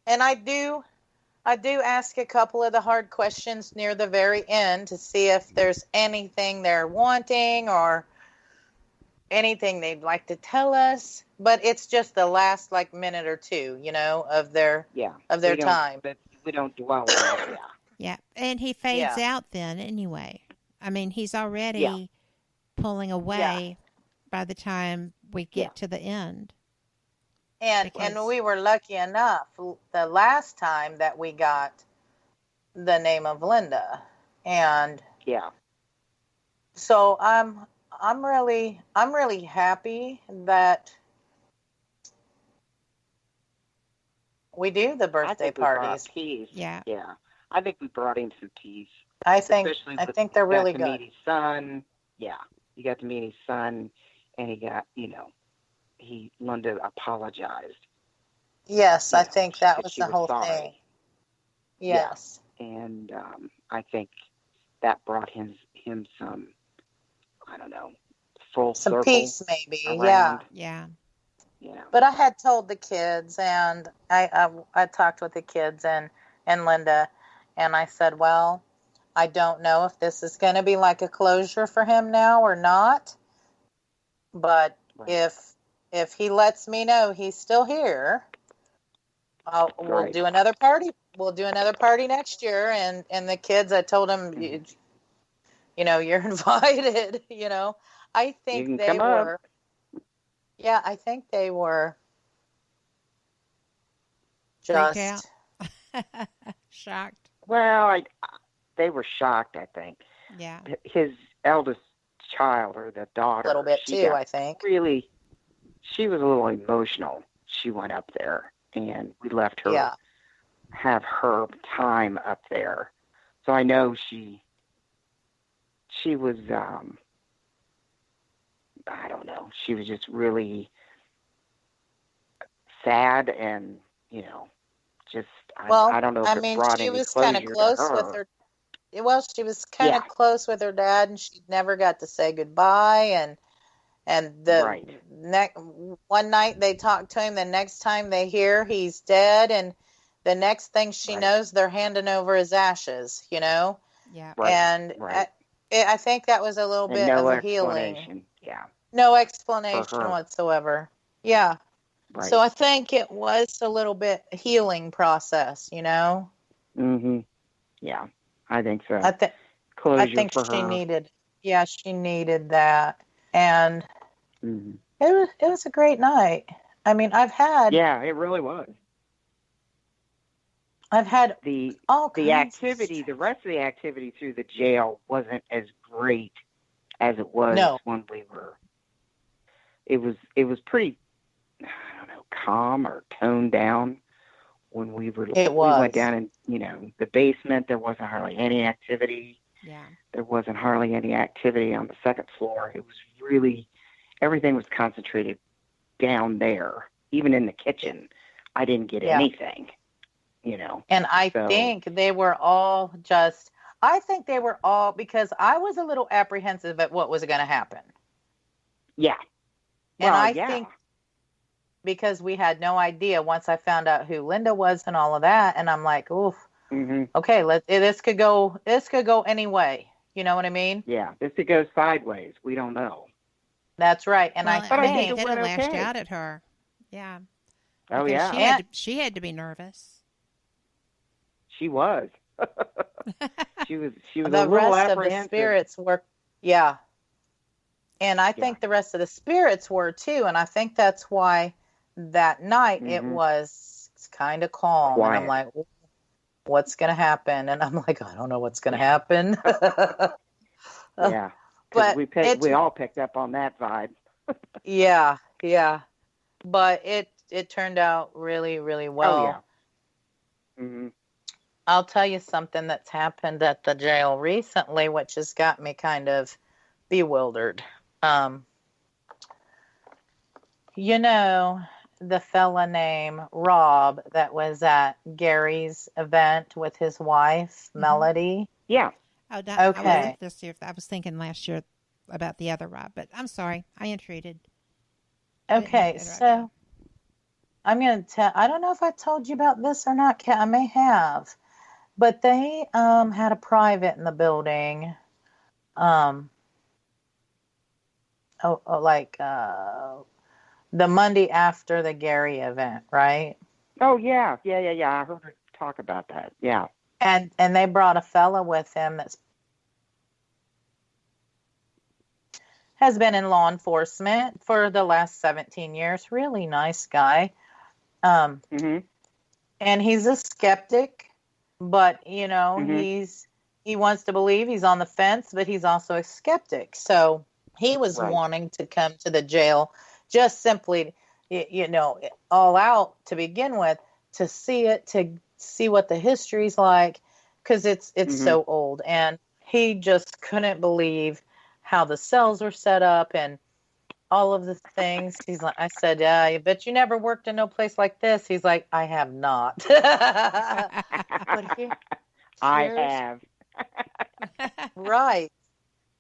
And I do ask a couple of the hard questions near the very end to see if there's anything they're wanting or anything they'd like to tell us. But it's just the last minute or two, of their time. But we don't dwell on it. Yeah, and he fades out then anyway. He's already pulling away by the time we get to the end. And we were lucky enough the last time that we got the name of Linda, and so I'm really happy that we do the birthday parties. Peace. Yeah. I think we brought him some peace. I think they're really good. You got to meet his son. Yeah, you got to meet his son, and he got Linda apologized. Yes, I think that was the whole thing. Yes. Yeah. And I think that brought him some, I don't know, full some circle. Peace maybe, around. Yeah. But I had told the kids, and I talked with the kids and Linda, and I said, well, I don't know if this is going to be like a closure for him now or not, but if he lets me know he's still here, we'll do another party. We'll do another party next year. And the kids, I told them, you're invited. I think they were. Yeah, I think they were just shocked. Well, they were shocked, I think. Yeah. His eldest child, or the daughter, a little bit too, I think. Really, she was a little emotional. She went up there, and we let her have her time up there. So I know she was, I don't know, she was just really sad, and just I don't know if it brought any closure to her. She was kind of close with her. Well, she was kind of close with her dad, and she never got to say goodbye. And the one night they talked to him, the next time they hear he's dead, and the next thing she knows, they're handing over his ashes. Yeah. And I think that was a little bit of a healing. Yeah. No explanation whatsoever. Yeah. Right. So I think it was a little bit healing process, Mm-hmm. Yeah, I think so. I think she needed. Yeah, she needed that, and it was a great night. I've had. Yeah, it really was. I've had the activity. The rest of the activity through the jail wasn't as great as it was when we were. It was pretty, I don't know, calm or toned down. when we It was. went down in, the basement, there wasn't hardly any activity. Yeah. There wasn't hardly any activity on the second floor. It was really, everything was concentrated down there. Even in the kitchen, I didn't get anything, And I think they were all because I was a little apprehensive at what was going to happen. Yeah. And I think because we had no idea once I found out who Linda was and all of that, and I'm like, oof, okay, this could go any way. You know what I mean? Yeah, this could go sideways. We don't know. That's right. And well, I think it could have lashed okay. out at her. Yeah. Oh, because yeah. She had to be nervous. She was. she was the a little rest of apprehensive. the spirits were, and I think the rest of the spirits were too, and I think that's why that night it was kind of calm. Quiet. And I'm like, what's going to happen? And I'm like, I don't know what's going to happen. Yeah, but we all picked up on that vibe. yeah, but it turned out really, really well. Oh yeah. Mm-hmm. I'll tell you something that's happened at the jail recently, which has got me kind of bewildered. The fella named Rob that was at Gary's event with his wife, Melody? Yeah. Oh, okay. I wasn't this year. I was thinking last year about the other Rob, but I'm sorry. I intruded. Okay, so I'm going to tell, I don't know if I told you about this or not, Kat. I may have. But they had a private in the building. The Monday after the Gary event, right? Oh yeah. I heard her talk about that. Yeah. And they brought a fella with him that's has been in law enforcement for the last 17 years. Really nice guy. And he's a skeptic, but he wants to believe. He's on the fence, but he's also a skeptic. So he was wanting to come to the jail just simply, all out to begin with, to see it, to see what the history's like, because it's so old. And he just couldn't believe how the cells were set up and all of the things. He's like, I said, I bet you never worked in no place like this. He's like, I have not. I have. Right.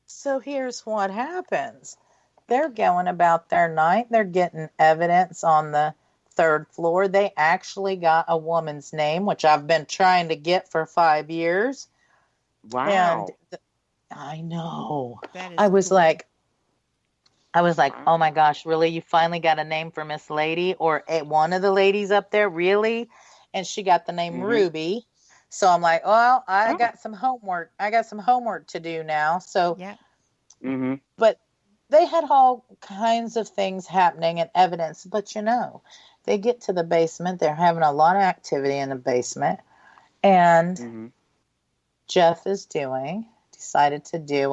So here's what happens. They're going about their night. They're getting evidence on the third floor. They actually got a woman's name, which I've been trying to get for 5 years. Wow. And I know. I was like, oh my gosh, really? You finally got a name for Miss Lady or one of the ladies up there? Really? And she got the name Ruby. So I'm like, well, I got some homework. I got some homework to do now. So, but they had all kinds of things happening and evidence. But, they get to the basement. They're having a lot of activity in the basement. And Jeff decided to do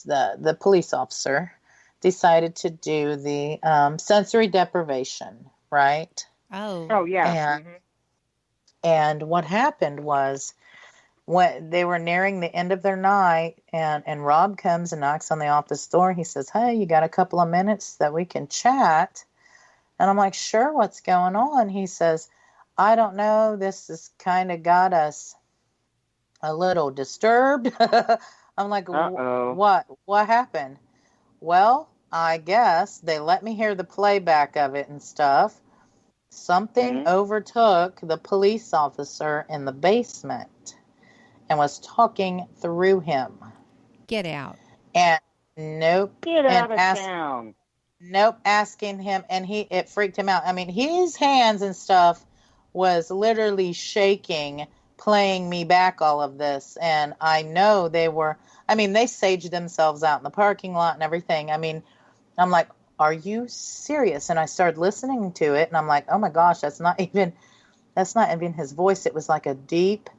the police officer decided to do the sensory deprivation, right? Oh yeah. And what happened was when they were nearing the end of their night, and Rob comes and knocks on the office door. He says, hey, you got a couple of minutes that we can chat? And I'm like, sure, what's going on? He says, I don't know. This has kind of got us a little disturbed. I'm like, what happened? Well, I guess they let me hear the playback of it and stuff. Something overtook the police officer in the basement and was talking through him. Get out. And nope. Get out of town. Nope, asking him, and it freaked him out. I mean, his hands and stuff was literally shaking, playing me back all of this. And I know they saged themselves out in the parking lot and everything. I mean, I'm like, are you serious? And I started listening to it, and I'm like, oh my gosh, that's not even his voice. It was like a deep,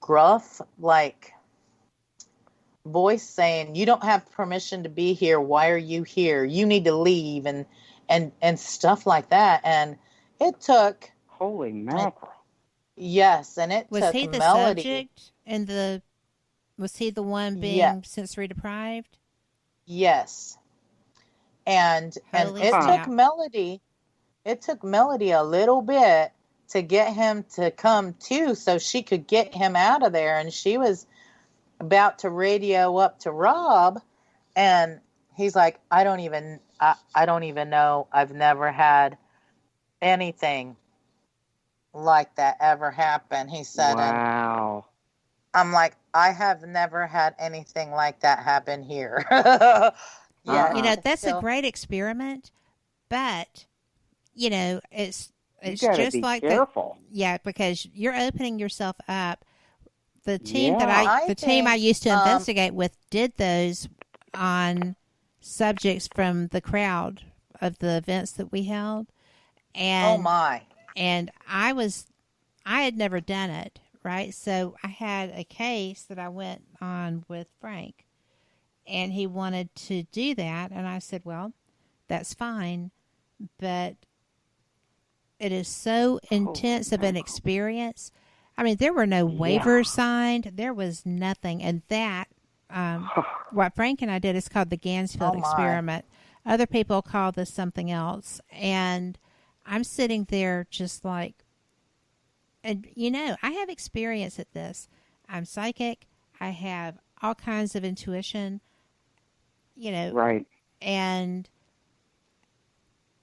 gruff, voice saying, you don't have permission to be here. Why are you here? You need to leave, and stuff like that. And it took Holy mackerel. Yes, and it Was took he the Melody. subject? And was he the one being Yeah. sensory deprived? Yes. And Holy it snap. took Melody. It took Melody a little bit to get him to come to, so she could get him out of there. And she was about to radio up to Rob, and he's like, I don't even know. I've never had anything like that ever happen, he said. Wow. And I'm like, I have never had anything like that happen here. Yeah, That's a so- great experiment, but it's You gotta just be like careful. because you're opening yourself up. The team Yeah. the team I think, used to investigate with did those on subjects from the crowd of the events that we held, and oh my. and I had never done it, right? So I had a case that I went on with Frank, and he wanted to do that, and I said, well, that's fine, but it is so intense of an experience. I mean, there were no waivers signed. There was nothing. And that, what Frank and I did is called the Gansfield experiment. Other people call this something else. And I'm sitting there just like, and I have experience at this. I'm psychic. I have all kinds of intuition, Right. and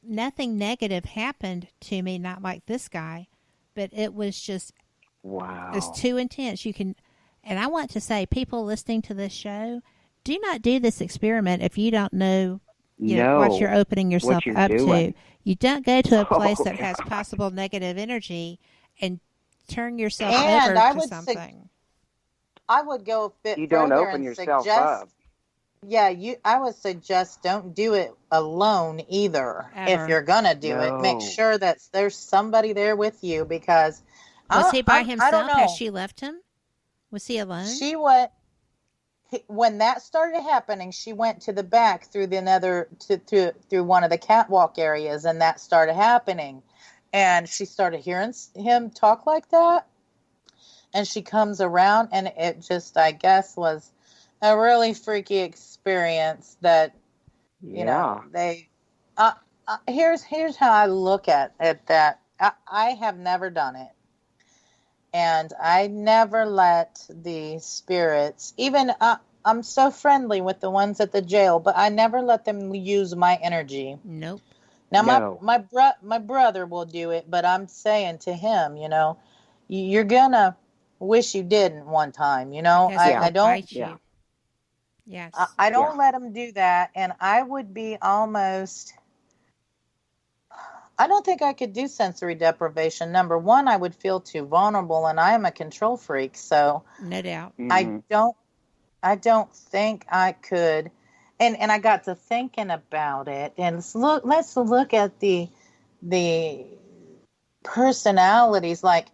nothing negative happened to me, not like this guy, but it was just, Wow. it's too intense. And I want to say, people listening to this show, do not do this experiment if you don't know, what you're opening yourself you're up doing. to. You don't go to a place that has possible negative energy and turn yourself And over I to would something. I would go a bit You don't further open and yourself suggest, up. yeah, I would suggest don't do it alone either. Ever. If you're gonna do it, make No. sure that there's somebody there with you, because Was he by I himself? don't know. Has she left him? Was he alone? She went when that started happening. She went to the back through through one of the catwalk areas, and that started happening. And she started hearing him talk like that. And she comes around, and it just, I guess, was a really freaky experience that, they, here's how I look at that. I have never done it. And I never let the spirits, even, I'm so friendly with the ones at the jail, but I never let them use my energy. Nope. Now, No. my brother will do it, but I'm saying to him, you're gonna wish you didn't one time, Because it will I don't, bite you. Yeah. Yes. I don't let him do that, and I would be almost, I don't think I could do sensory deprivation. Number one, I would feel too vulnerable, and I am a control freak, so No doubt. Mhm. I don't think I could. And I got to thinking about it, and let's look at the personalities. Like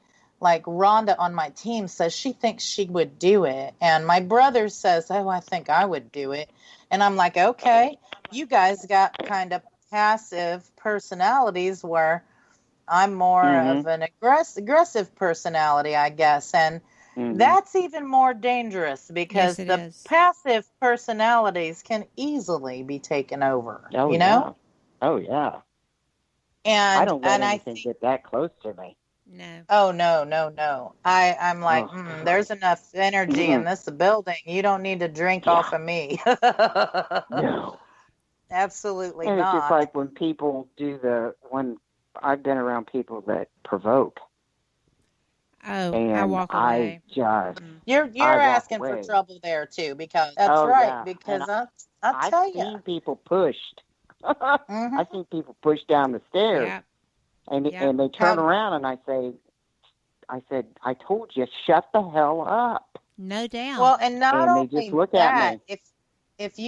Rhonda on my team says she thinks she would do it, and my brother says, oh, I think I would do it. And I'm like, okay, you guys got kind of passive personalities, where I'm more of an aggressive personality, I guess. And that's even more dangerous, because Yes, it the is. passive personalities can easily be taken over. Oh, you know? Yeah. Oh, yeah. And I don't let I anything get that close to me. No. oh no. I'm like, there's enough energy in this building. You don't need to drink off of me. No. Absolutely And it's not. just like when people when I've been around people that provoke, Oh, and I walk away. just, You're I walk asking for away. trouble there too, because that's Oh, right. yeah. Because And I'll tell I've seen you, people pushed. I've seen people push down the stairs, Yep. and Yep. and they turn around, and I said, I told you, shut the hell up. No doubt. well, and not And they only just look that, at me. if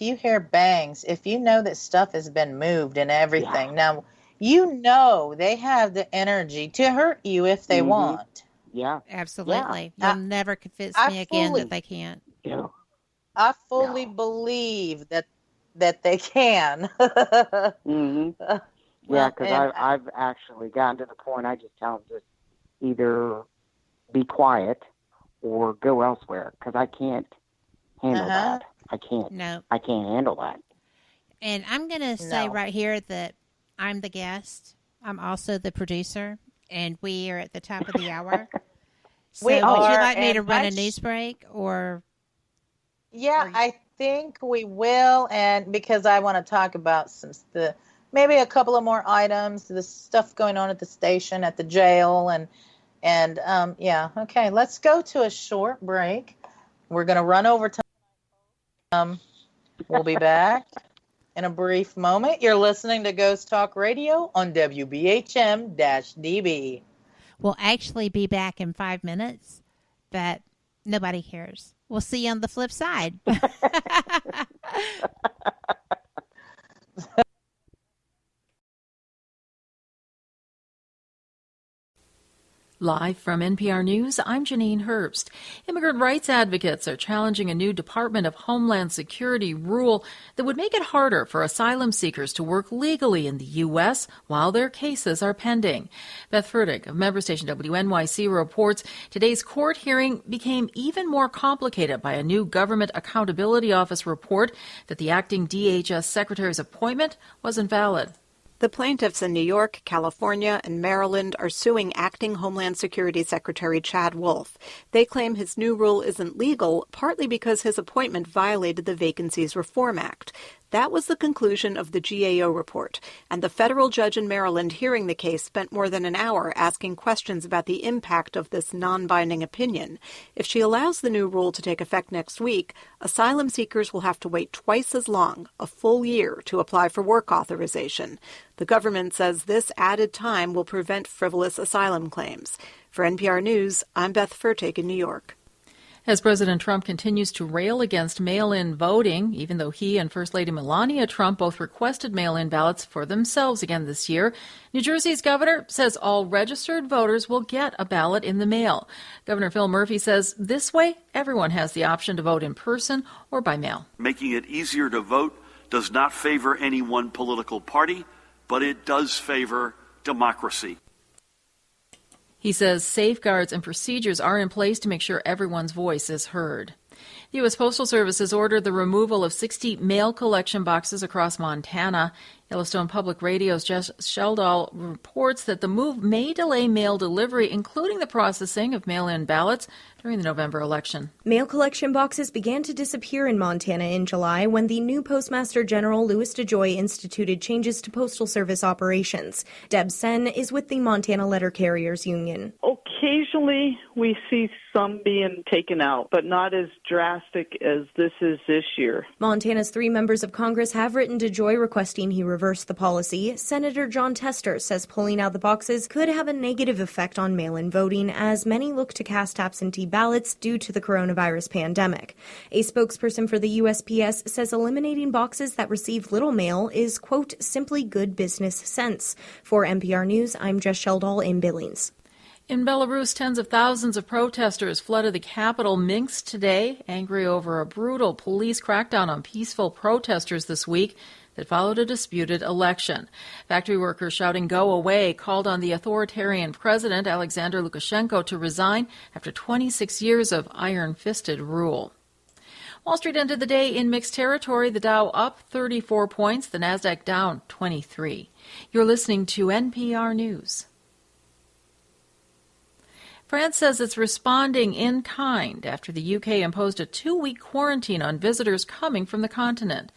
you hear bangs, if you know that stuff has been moved and everything, now they have the energy to hurt you if they want. Yeah. Absolutely. Yeah. You'll never convince I me again fully- that they can't. Yeah. I fully believe that they can. Mm-hmm. Yeah, because I've actually gotten to the point I just tell them just either be quiet or go elsewhere because I can't handle that. I can't. No. I can't handle that. And I'm going to say right here that I'm the guest. I'm also the producer, and we are at the top of the hour. So would you like me to run a news break or? Yeah, I think we will, and because I want to talk about maybe a couple of more items, the stuff going on at the station, at the jail, and yeah. Okay, let's go to a short break. We're going to run over time. We'll be back in a brief moment. You're listening to Ghost Talk Radio on WBHM-DB. We'll actually be back in 5 minutes, but nobody cares. We'll see you on the flip side. Live from NPR News, I'm Janine Herbst. Immigrant rights advocates are challenging a new Department of Homeland Security rule that would make it harder for asylum seekers to work legally in the U.S. while their cases are pending. Beth Furtick of member station WNYC reports today's court hearing became even more complicated by a new Government Accountability Office report that the acting DHS secretary's appointment was invalid. The plaintiffs in New York, California, and Maryland are suing acting Homeland Security Secretary Chad Wolf. They claim his new rule isn't legal, partly because his appointment violated the Vacancies Reform Act. That was the conclusion of the GAO report, and the federal judge in Maryland hearing the case spent more than an hour asking questions about the impact of this non-binding opinion. If she allows the new rule to take effect next week, asylum seekers will have to wait twice as long, a full year, to apply for work authorization. The government says this added time will prevent frivolous asylum claims. For NPR News, I'm Beth Furtick in New York. As President Trump continues to rail against mail-in voting, even though he and First Lady Melania Trump both requested mail-in ballots for themselves again this year, New Jersey's governor says all registered voters will get a ballot in the mail. Governor Phil Murphy says this way, everyone has the option to vote in person or by mail. Making it easier to vote does not favor any one political party, but it does favor democracy. He says safeguards and procedures are in place to make sure everyone's voice is heard. The U.S. Postal Service has ordered the removal of 60 mail collection boxes across Montana. Yellowstone Public Radio's Jess Sheldall reports that the move may delay mail delivery, including the processing of mail-in ballots during the November election. Mail collection boxes began to disappear in Montana in July when the new Postmaster General Louis DeJoy instituted changes to Postal Service operations. Deb Sen is with the Montana Letter Carriers Union. Occasionally we see some being taken out, but not as drastic as this is this year. Montana's 3 members of Congress have written DeJoy requesting he reverse the policy. Senator John Tester says pulling out the boxes could have a negative effect on mail-in voting as many look to cast absentee ballots due to the coronavirus pandemic. A spokesperson for the USPS says eliminating boxes that receive little mail is, quote, simply good business sense. For NPR News, I'm Jess Sheldall in Billings. In Belarus, tens of thousands of protesters flooded the capital Minsk today, angry over a brutal police crackdown on peaceful protesters this week that followed a disputed election. Factory workers shouting "Go away" called on the authoritarian president, Alexander Lukashenko, to resign after 26 years of iron-fisted rule. Wall Street ended the day in mixed territory. The Dow up 34 points, the Nasdaq down 23. You're listening to NPR News. France says it's responding in kind after the UK imposed a 2-week quarantine on visitors coming from the continent.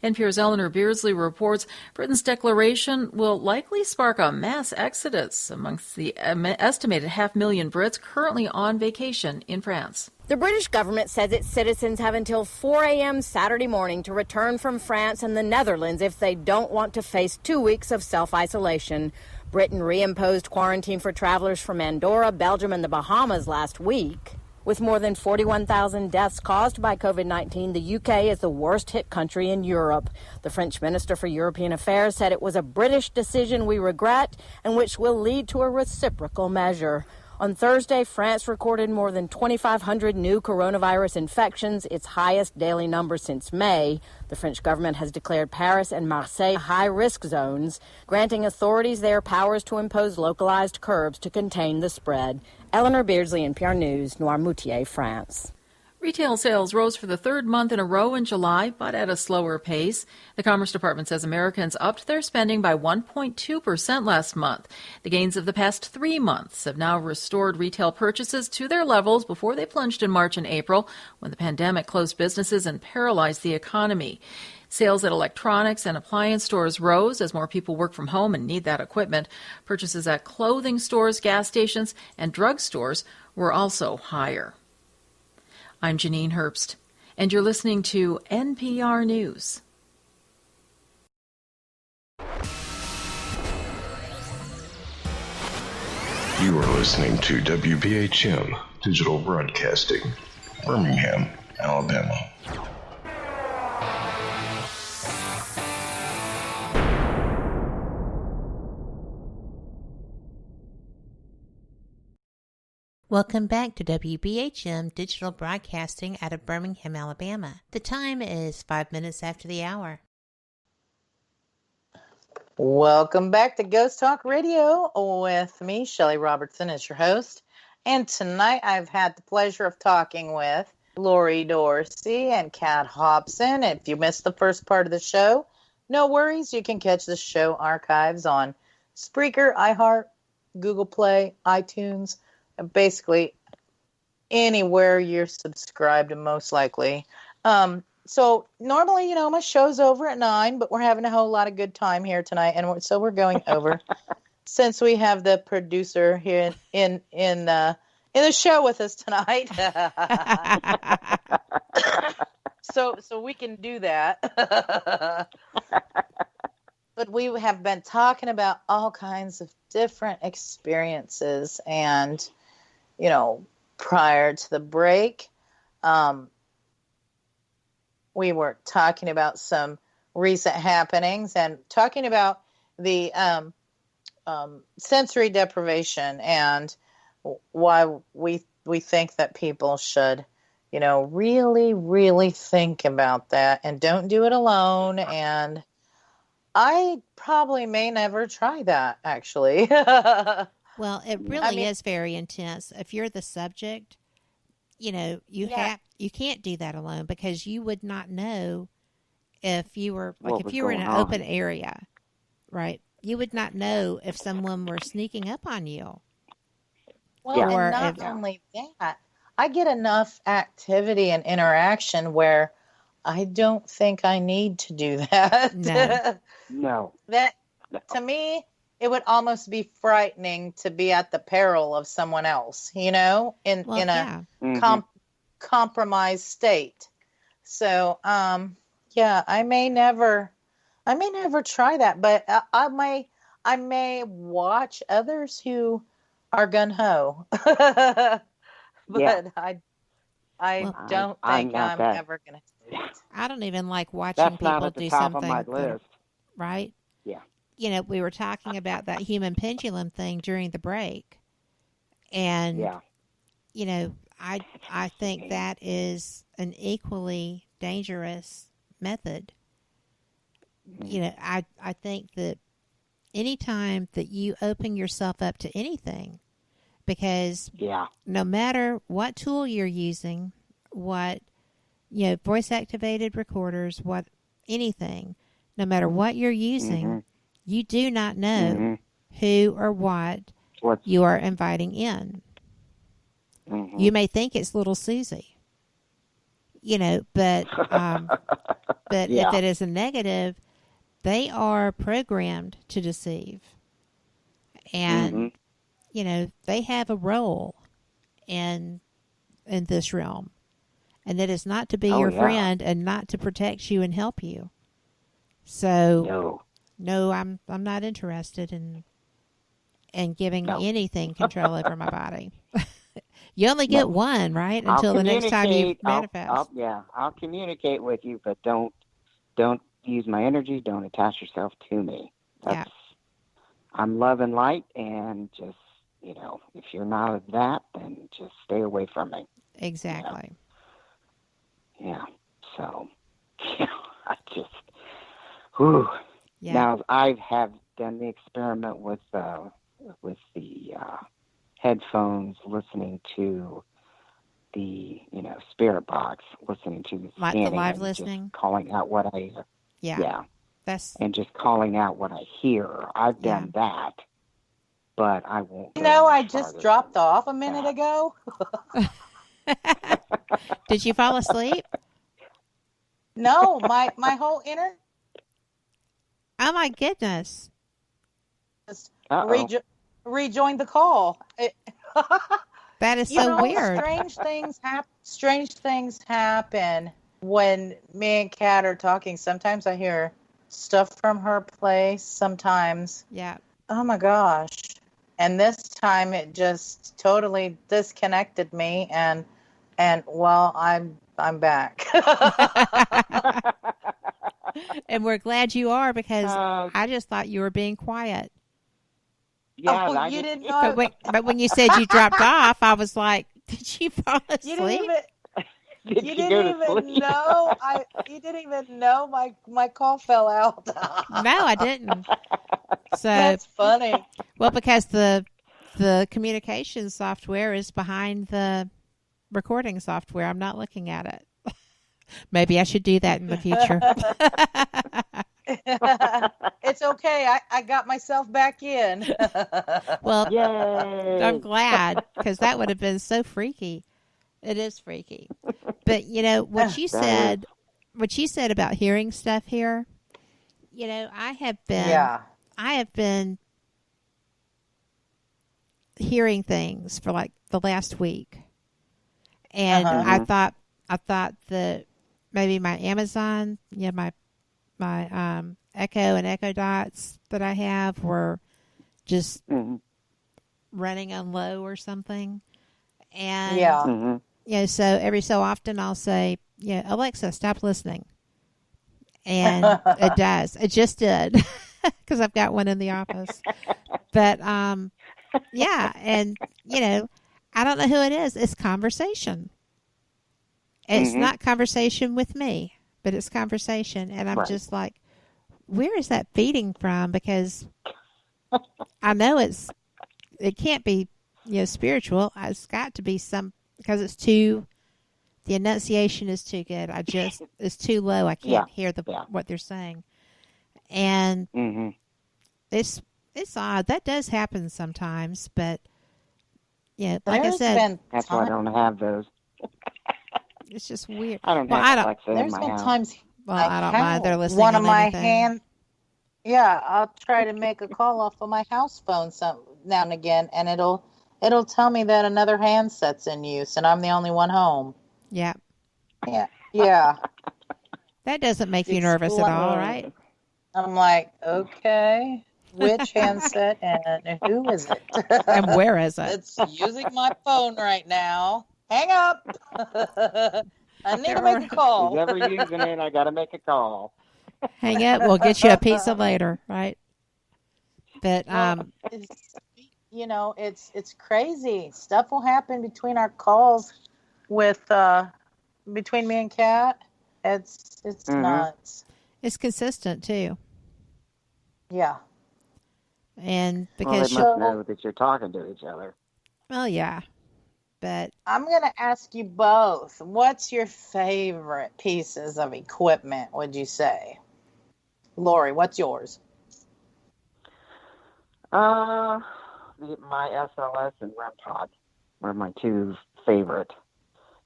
NPR's Eleanor Beardsley reports Britain's declaration will likely spark a mass exodus amongst the estimated 500,000 Brits currently on vacation in France. The British government says its citizens have until 4 a.m. Saturday morning to return from France and the Netherlands if they don't want to face 2 weeks of self-isolation. Britain reimposed quarantine for travelers from Andorra, Belgium, and the Bahamas last week. With more than 41,000 deaths caused by COVID-19, the UK is the worst-hit country in Europe. The French Minister for European Affairs said it was a British decision we regret and which will lead to a reciprocal measure. On Thursday, France recorded more than 2,500 new coronavirus infections, its highest daily number since May. The French government has declared Paris and Marseille high-risk zones, granting authorities there powers to impose localized curbs to contain the spread. Eleanor Beardsley, NPR News, Noirmoutier, France. Retail sales rose for the third month in a row in July, but at a slower pace. The Commerce Department says Americans upped their spending by 1.2% last month. The gains of the past 3 months have now restored retail purchases to their levels before they plunged in March and April, when the pandemic closed businesses and paralyzed the economy. Sales at electronics and appliance stores rose as more people work from home and need that equipment. Purchases at clothing stores, gas stations, and drugstores were also higher. I'm Janine Herbst, and you're listening to NPR News. You are listening to WBHM Digital Broadcasting, Birmingham, Alabama. Welcome back to WBHM Digital Broadcasting out of Birmingham, Alabama. The time is 5 minutes after the hour. Welcome back to Ghost Talk Radio with me, Shelley Robertson, as your host. And tonight I've had the pleasure of talking with Lori Dorsey and Kat Hobson. If you missed the first part of the show, no worries. You can catch the show archives on Spreaker, iHeart, Google Play, iTunes, basically anywhere you're subscribed, most likely. So normally, my show's over at 9, but we're having a whole lot of good time here tonight, and so we're going over since we have the producer here in the show with us tonight. so we can do that. But we have been talking about all kinds of different experiences, and prior to the break, we were talking about some recent happenings and talking about the sensory deprivation and why we think that people should, really, really think about that and don't do it alone. And I probably may never try that, actually. Well, it really is very intense. If you're the subject, you can't do that alone, because you would not know if you were in an open area, right? You would not know if someone were sneaking up on you. Well, and not only that, I get enough activity and interaction where I don't think I need to do that. No. That, to me, it would almost be frightening to be at the peril of someone else, in a compromised state. So, I may never try that, but I may watch others who are gung ho. But I don't think I'm ever going to do it. I don't even like watching people do something. That's not at the top of my list. Right? Yeah. We were talking about that human pendulum thing during the break. And, I think that is an equally dangerous method. I think that anytime that you open yourself up to anything, because no matter what tool you're using, what, voice activated recorders, anything, no matter what you're using, you do not know who or what you are inviting in. You may think it's little Susie, but if it is a negative, they are programmed to deceive. And, they have a role in this realm. And that is not to be your friend and not to protect you and help you. So, no, I'm not interested in giving anything control over my body. You only get one, right? Until the next time you manifest. I'll communicate with you, but don't use my energy. Don't attach yourself to me. I'm love and light, and just if you're not of that, then just stay away from me. Exactly. Yeah. So, I just, whew. Yeah. Now, I have done the experiment with the headphones, listening to the, spirit box, listening to the Like the scanning live and listening? just calling out what I hear. Yeah. And just calling out what I hear. I've done that, but I won't. I just dropped off a minute ago. Did you fall asleep? No, my whole internet. Oh my goodness! Rejoined the call. That is so weird. Strange things happen when me and Kat are talking. Sometimes I hear stuff from her place. Sometimes, oh my gosh! And this time it just totally disconnected me, and well, I'm back. And we're glad you are, because I just thought you were being quiet. Yeah, you didn't know. But when you said you dropped off, I was like, "Did you fall asleep?" You didn't even know. You didn't even know my call fell out. No, I didn't. So that's funny. Well, because the communication software is behind the recording software. I'm not looking at it. Maybe I should do that in the future. It's okay. I got myself back in. Well, yay. I'm glad, because that would have been so freaky. It is freaky. But, what you said about hearing stuff here, I have been hearing things for like the last week. And I thought that maybe my Amazon, my Echo and Echo Dots that I have were just running on low or something. And so every so often I'll say, Alexa, stop listening. And it does. It just did, because I've got one in the office. But and I don't know who it is. It's conversation. It's not conversation with me, but it's conversation. And I'm just like, where is that feeding from? Because I know it can't be, spiritual. It's got to be because the enunciation is too good. It's too low. I can't hear what they're saying. And it's odd. That does happen sometimes, but like I said, that's why I don't have those. It's just weird. I don't have Alexa in my house. Times. Well, I don't mind. They're listening One on of my anything. I'll try to make a call off of my house phone now and again, and it'll tell me that another handset's in use, and I'm the only one home. Yeah. Yeah. That doesn't make you nervous at all, right? I'm like, okay, which handset and who is it? And where is it? It's using my phone right now. Hang up. I need to make a call. Who's ever using it, I got to make a call. Hang up. We'll get you a pizza later, right? But it's crazy. Stuff will happen between our calls with between me and Kat. It's nuts. It's consistent too. Yeah. And because they must know that you're talking to each other. Well, yeah. But I'm going to ask you both, what's your favorite pieces of equipment, would you say? Lori, what's yours? My SLS and REM pod are my two favorite.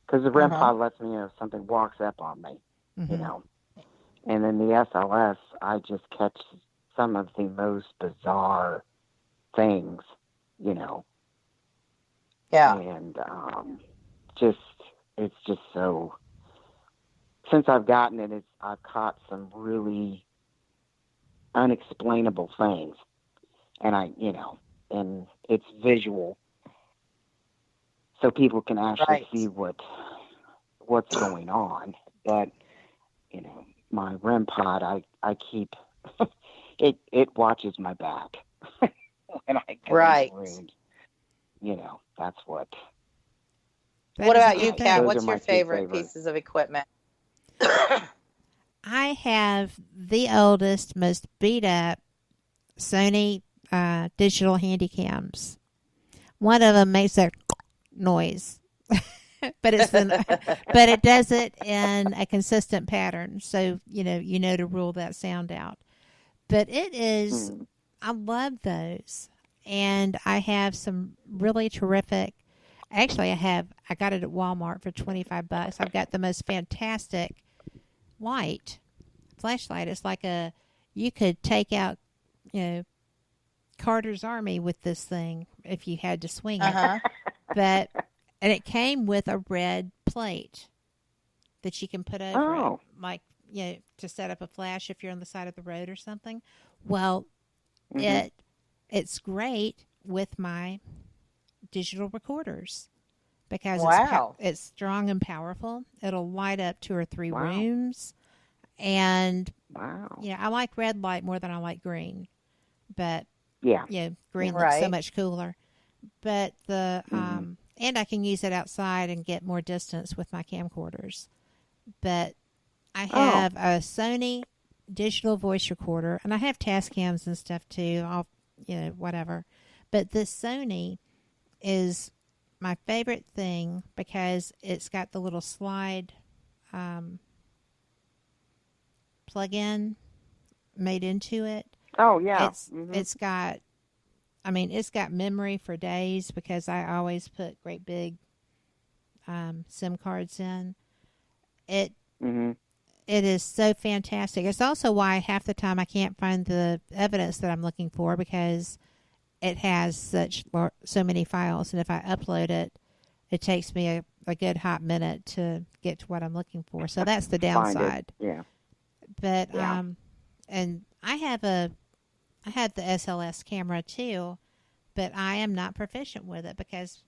Because the REM pod lets me know if something walks up on me, And then the SLS, I just catch some of the most bizarre things, Yeah. And it's just so, since I've gotten it, I've caught some really unexplainable things. And and it's visual. So people can actually see what's going on. But, my REM pod, I keep, it watches my back. When I go in the room. that's what. What about you, Kat? Those What's are your my two favorite favorites. pieces of equipment? I have the oldest, most beat up Sony digital handy cams. One of them makes that noise, but it does it in a consistent pattern, so you know to rule that sound out. But it is, I love those, and I have some really terrific. Actually, I got it at Walmart for $25. I've got the most fantastic flashlight. It's like you could take out, Carter's Army with this thing if you had to swing it. And it came with a red plate that you can put over it, like, to set up a flash if you're on the side of the road or something. Well, it's great with my digital recorders because it's strong and powerful. It'll light up 2 or 3 rooms. And I like red light more than I like green, but green looks so much cooler. But and I can use it outside and get more distance with my camcorders. But I have a Sony digital voice recorder, and I have Tascams and stuff too. Whatever. But this Sony is my favorite thing because it's got the little slide plug-in made into it. Oh, yeah. It's got memory for days because I always put great big SIM cards in. It is so fantastic. It's also why half the time I can't find the evidence that I'm looking for because it has so many files, and if I upload it, it takes me a good hot minute to get to what I'm looking for. So that's the downside. Yeah. But and I have the SLS camera too, but I am not proficient with it because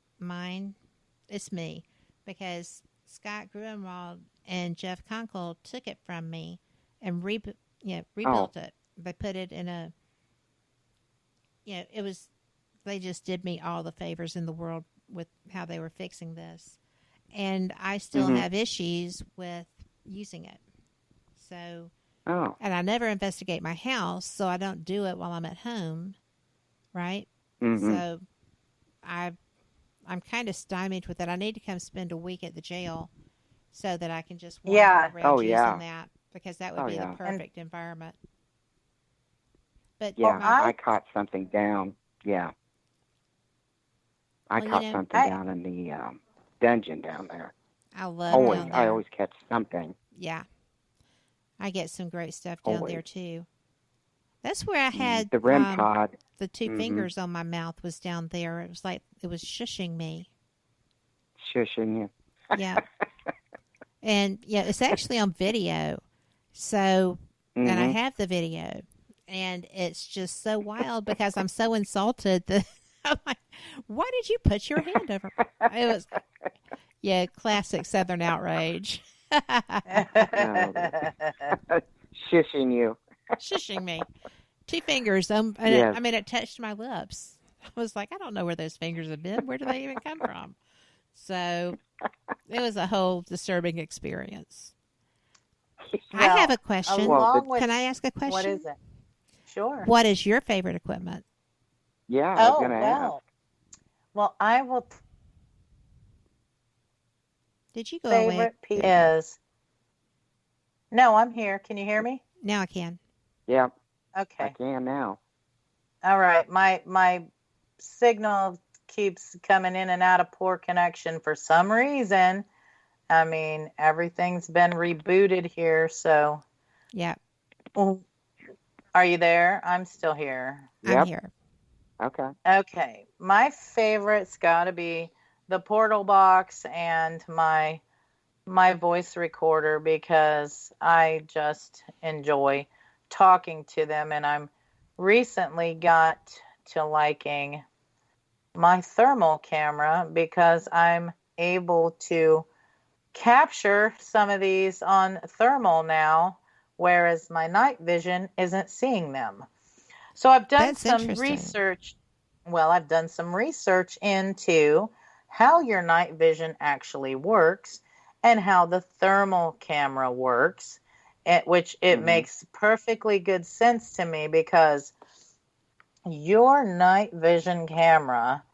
it's me. Because Scott Gruenwald and Jeff Conkle took it from me and rebuilt it. They put it in they just did me all the favors in the world with how they were fixing this. And I still have issues with using it. So, and I never investigate my house, so I don't do it while I'm at home, right? So I'm kind of stymied with it. I need to come spend a week at the jail so that I can just walk around using that, because that would be the perfect environment. But I caught something down. Yeah. I caught something down in the dungeon down there. I love down there. I always catch something. Yeah. I get some great stuff down there, too. That's where I had the REM pod. The 2 fingers on my mouth was down there. It was like it was shushing me. Shushing you. Yeah. And, it's actually on video. So, and I have the video. And it's just so wild because I'm so insulted that I'm like, why did you put your hand over? It was, classic Southern outrage. Shushing you. Shushing me. 2 fingers. It touched my lips. I was like, I don't know where those fingers have been. Where do they even come from? So it was a whole disturbing experience. I have a question. Can I ask a question? What is it? Sure. What is your favorite equipment? Yeah, I was going to ask. Well, I will. Did you go away? Favorite piece is. No, I'm here. Can you hear me? Now I can. Yeah. Okay. I can now. All right. My signal keeps coming in and out of poor connection for some reason. I mean, everything's been rebooted here, so. Yeah. Well, are you there? I'm still here. Yep. I'm here. Okay. Okay. My favorite's got to be the Portal Box and my voice recorder because I just enjoy talking to them, and I'm recently got to liking my thermal camera because I'm able to capture some of these on thermal now, whereas my night vision isn't seeing them. So I've done some research. Well, I've done some research into how your night vision actually works and how the thermal camera works, which it makes perfectly good sense to me because your night vision camera,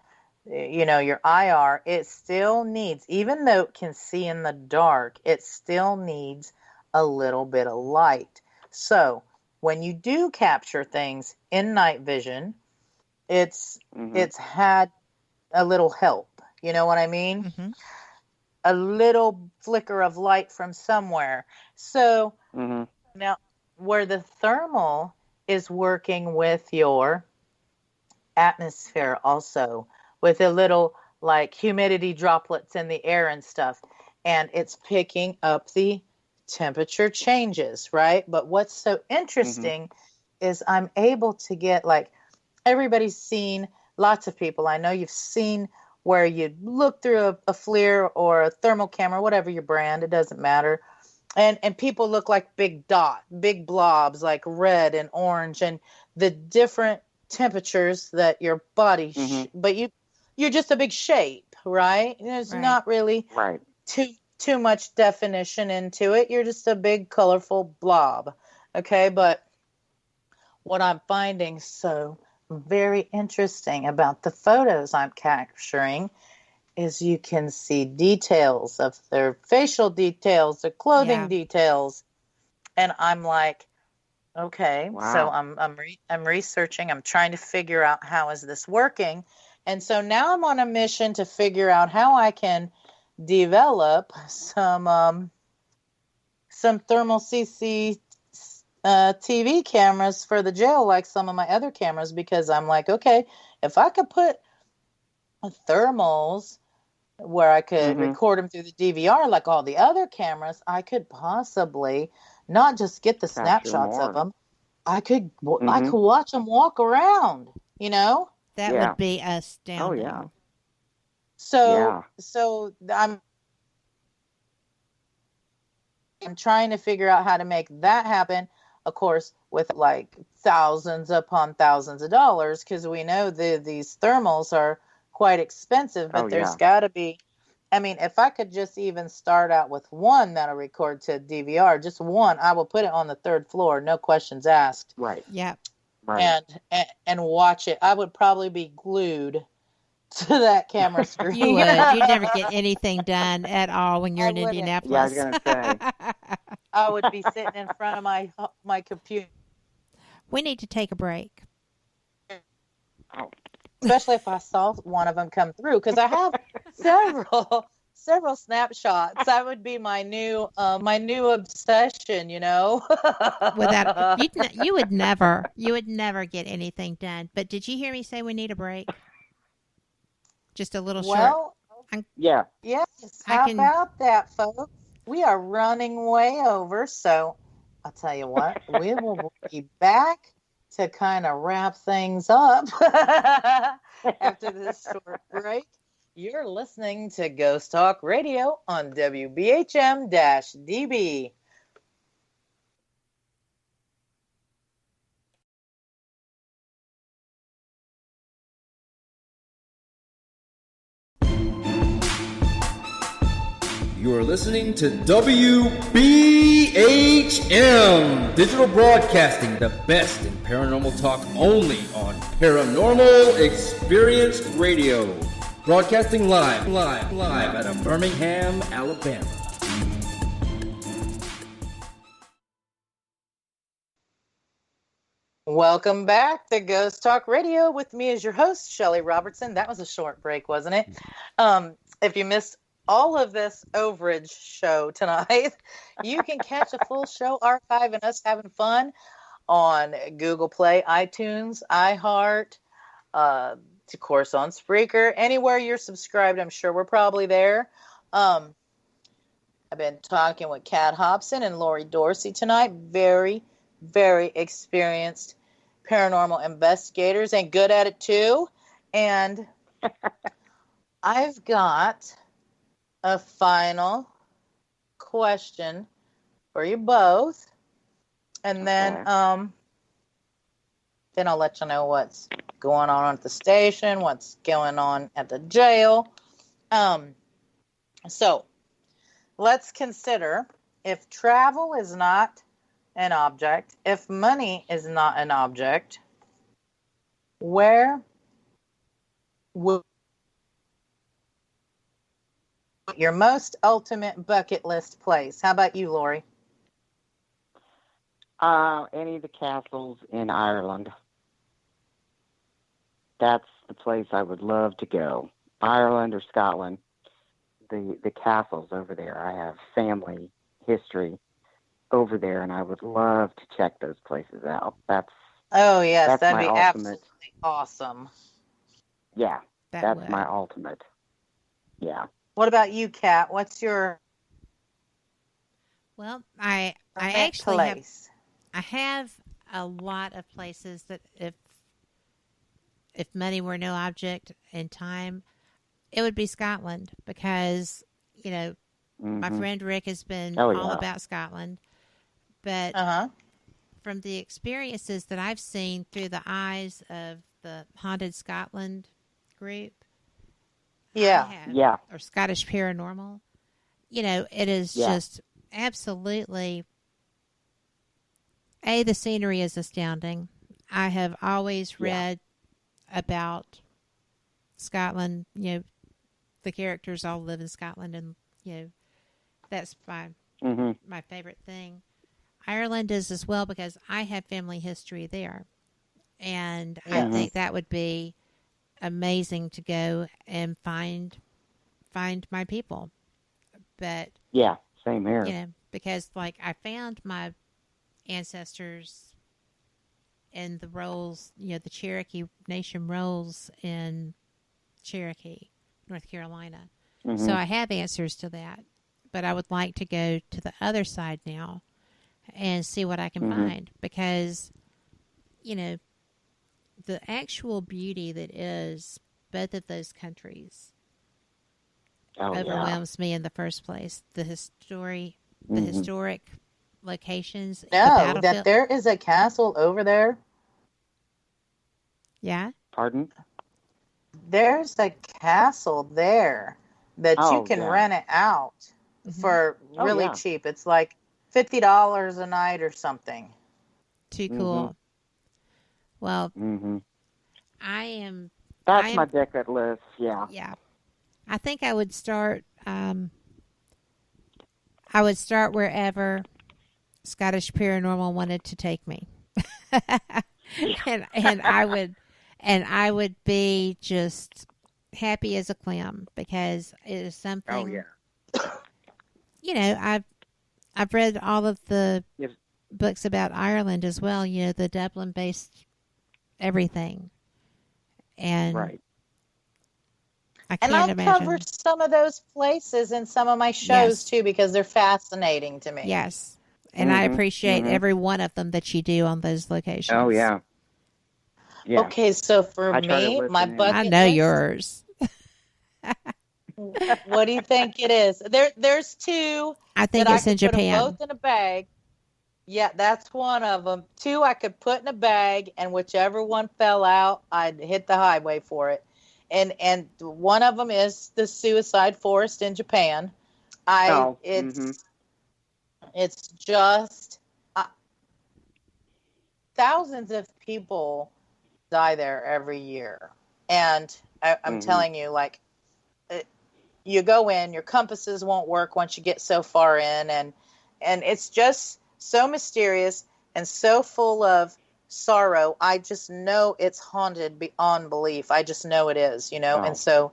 your IR, it still needs, even though it can see in the dark, it still needs a little bit of light. So when you do capture things in night vision, it's had a little help. You know what I mean? Mm-hmm. A little flicker of light from somewhere. So now where the thermal is working with your atmosphere also, with a little like humidity droplets in the air and stuff, and it's picking up the temperature changes, right? But what's so interesting is I'm able to get, like, everybody's seen, lots of people I know, you've seen where you look through a FLIR or a thermal camera, whatever your brand, it doesn't matter, and people look like big blobs, like red and orange, and the different temperatures that your body, but you're just a big shape, right? There's not really too much definition into it. You're just a big colorful blob, okay? But what I'm finding so very interesting about the photos I'm capturing is you can see details of their facial details, their clothing details, and I'm like, okay, so I'm researching, I'm trying to figure out how is this working, and so now I'm on a mission to figure out how I can develop some thermal CC TV cameras for the jail, like some of my other cameras, because I'm like, okay, if I could put thermals where I could record them through the DVR like all the other cameras, I could possibly not just get the snapshots of them, I could watch them walk around, That would be astounding. Oh, yeah. So I'm trying to figure out how to make that happen, of course, with like thousands upon thousands of dollars, because we know these thermals are quite expensive, but there's got to be, I mean, if I could just even start out with one that'll record to DVR, just one, I will put it on the third floor, no questions asked. Right. Yeah. Right. And watch it. I would probably be glued to that camera screen. You would. You'd never get anything done at all when you're in Indianapolis. Yeah, I was going to say. I would be sitting in front of my computer. We need to take a break. Especially if I saw one of them come through, because I have several snapshots. That would be my new obsession, Without you would never get anything done. But did you hear me say we need a break? Just a little short. Yes. How about that, folks? We are running way over, so I'll tell you what, we will be back to kind of wrap things up after this short break. You're listening to Ghost Talk Radio on WBHM-DB. You are listening to WBHM Digital Broadcasting, the best in paranormal talk, only on Paranormal Experience Radio. Broadcasting live out of Birmingham, Alabama. Welcome back to Ghost Talk Radio with me as your host, Shelley Robertson. That was a short break, wasn't it? If you missed all of this overage show tonight, you can catch a full show archive and us having fun on Google Play, iTunes, iHeart, of course on Spreaker, anywhere you're subscribed. I'm sure we're probably there. I've been talking with Kat Hobson and Lori Dorsey tonight. Very, very experienced paranormal investigators and good at it too. And I've got a final question for you both, and then Then I'll let you know what's going on at the station, what's going on at the jail. So let's consider, if travel is not an object, if money is not an object, where would your most ultimate bucket list place? How about you, Lori? Any of the castles in Ireland. That's the place I would love to go. Ireland or Scotland. The castles over there. I have family history over there, and I would love to check those places out. That'd be absolutely awesome. Yeah, that's my ultimate. Yeah. What about you, Kat? What's your? Well, I actually have a lot of places that if money were no object and time, it would be Scotland, because, my friend Rick has been all about Scotland. But from the experiences that I've seen through the eyes of the Haunted Scotland group, or Scottish Paranormal, it is just absolutely, the scenery is astounding. I have always read about Scotland, the characters all live in Scotland, and that's my favorite thing. Ireland is as well, because I have family history there, and I think that would be amazing to go and find my people. But same here. Because I found my ancestors in the rolls, the Cherokee Nation rolls in Cherokee, North Carolina. So I have answers to that, but I would like to go to the other side now and see what I can find, because, the actual beauty that is both of those countries overwhelms me in the first place. The historic locations. No, that there is a castle over there. Yeah? Pardon? There's a castle there that you can rent it out for really cheap. It's like $50 a night or something. Too cool. Well, that's my bucket list. Yeah. Yeah. I think I would start. I would start wherever Scottish Paranormal wanted to take me, and I would be just happy as a clam, because it is something. I've read all of the books about Ireland as well. The Dublin-based everything, and I can't imagine. I've covered some of those places in some of my shows too, because they're fascinating to me. Yes, and I appreciate every one of them that you do on those locations. Oh yeah. Okay, so for me, my bucket I know list, yours. What do you think it is? There's two. I think it's in Japan. Put them both in a bag. Yeah, that's one of them. Two I could put in a bag, and whichever one fell out, I'd hit the highway for it. And one of them is the Suicide Forest in Japan. It's just thousands of people die there every year, and I'm telling you, you go in, your compasses won't work once you get so far in, and it's just so mysterious and so full of sorrow. I just know it's haunted beyond belief. I just know it is, and so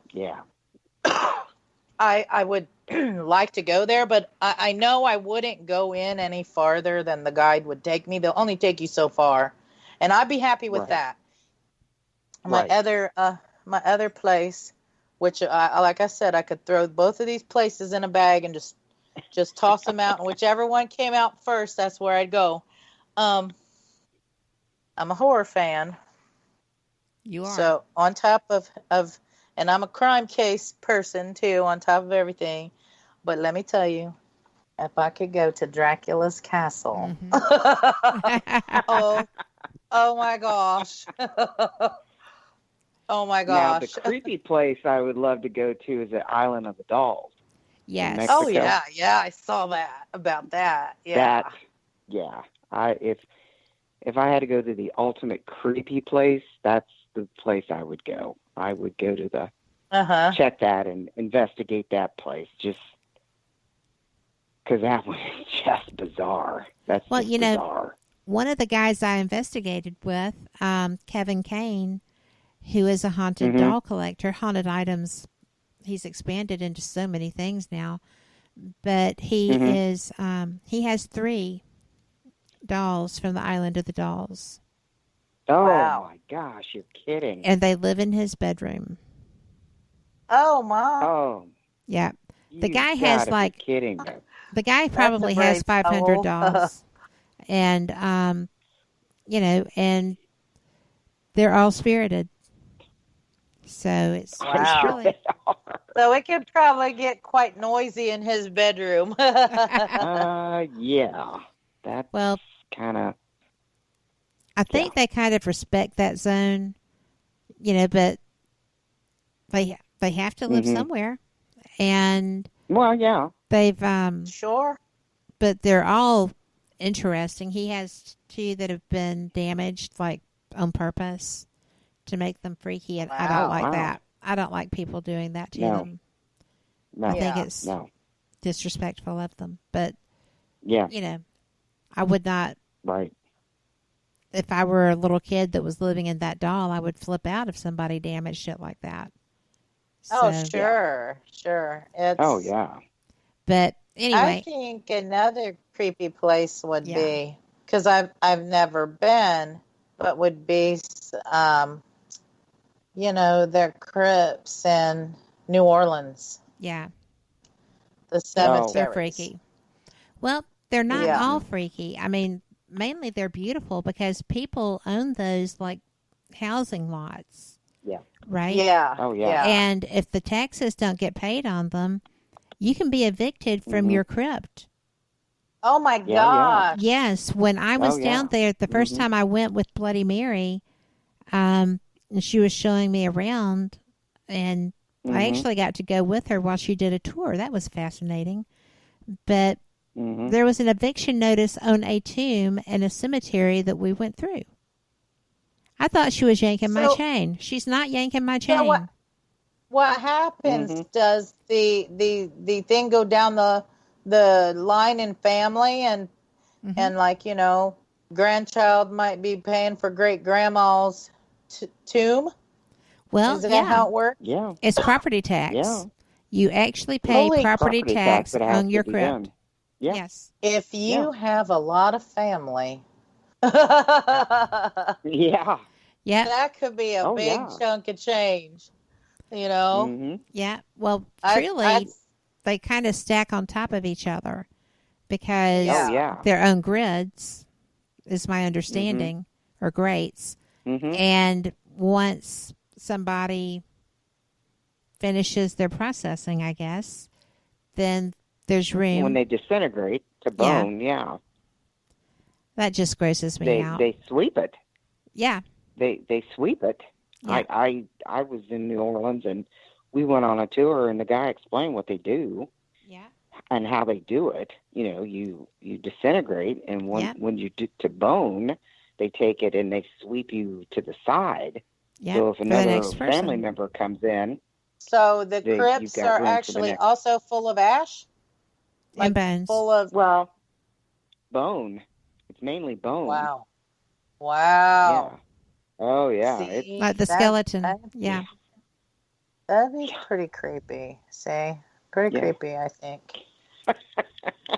I would like to go there, but I know I wouldn't go in any farther than the guide would take me. They'll only take you so far, and I'd be happy with that. My other place, which like I said, I could throw both of these places in a bag and just toss them out, and whichever one came out first, that's where I'd go. I'm a horror fan. You are. So on top of and I'm a crime case person too, on top of everything. But let me tell you, if I could go to Dracula's castle, Oh my gosh. Oh my Now, the gosh. creepy place I would love to go to is the Island of the Dolls in Yes. Mexico. Oh yeah, I saw that about that. Yeah. If I had to go to the ultimate creepy place, that's the place I would go. I would go to check that and investigate that place, just because that was just bizarre. That's Well, just you know, bizarre. one of the guys I investigated with, Kevin Kane, who is a haunted doll collector, haunted items. He's expanded into so many things now, but he is he has 3 dolls from the Island of the Dolls. Oh Wow. my gosh, you're kidding. And they live in his bedroom. Oh my. Oh, Yeah. The you guy has gotta like be kidding me. the guy That's a probably has brave 500 soul. dolls. And you know, and they're all spirited. So it's Wow. really So it could probably get quite noisy in his bedroom. Yeah. That's kind of... I think they kind of respect that zone, you know, but they have to live somewhere, and well, yeah, they've sure, but they're all interesting. He has 2 that have been damaged, like on purpose, to make them freaky, and I don't like that. I don't like people doing that to them. No, I think it's disrespectful of them. But you know, I would not. Right. If I were a little kid that was living in that doll, I would flip out if somebody damaged it like that. Oh, So, sure. It's, oh, yeah. But anyway. I think another creepy place would be, because I've never been, but would be, you know, their crypts in New Orleans. Yeah. The cemeteries. They're freaky. Well, they're not all freaky. I mean, mainly they're beautiful because people own those like housing lots. Yeah. Right? Yeah. Oh, yeah. And if the taxes don't get paid on them, you can be evicted from your crypt. Oh, my gosh. Yes. When I was down there, the first time I went with Bloody Mary, and she was showing me around, and I actually got to go with her while she did a tour. That was fascinating. But there was an eviction notice on a tomb in a cemetery that we went through. I thought she was yanking my chain. She's not yanking my chain. So what happens? Does the thing go down the line in family and like, you know, grandchild might be paying for great grandma's tomb? Well, is that how it works? Yeah. It's property tax. Yeah. You actually pay property tax on your crypt. Yeah. Yes. If you have a lot of family, yeah, that could be a big chunk of change. You know. Yeah. Well, truly, they kind of stack on top of each other because they're on grids, is my understanding, or grates. And once somebody finishes their processing, I guess, then there's room. When they disintegrate to bone, that just grosses me out. They sweep it. Yeah. They sweep it. Yeah. I was in New Orleans and we went on a tour and the guy explained what they do. Yeah. And how they do it. You know, you disintegrate and when you do to bone, they take it and they sweep you to the side. Yeah. So if another family member comes in, so the crypts are actually also full of ash? And bones. Full of bone. It's mainly bone. Wow. Yeah. Oh yeah. See, like the skeleton. Yeah. That'd be pretty creepy. See? Pretty creepy, I think.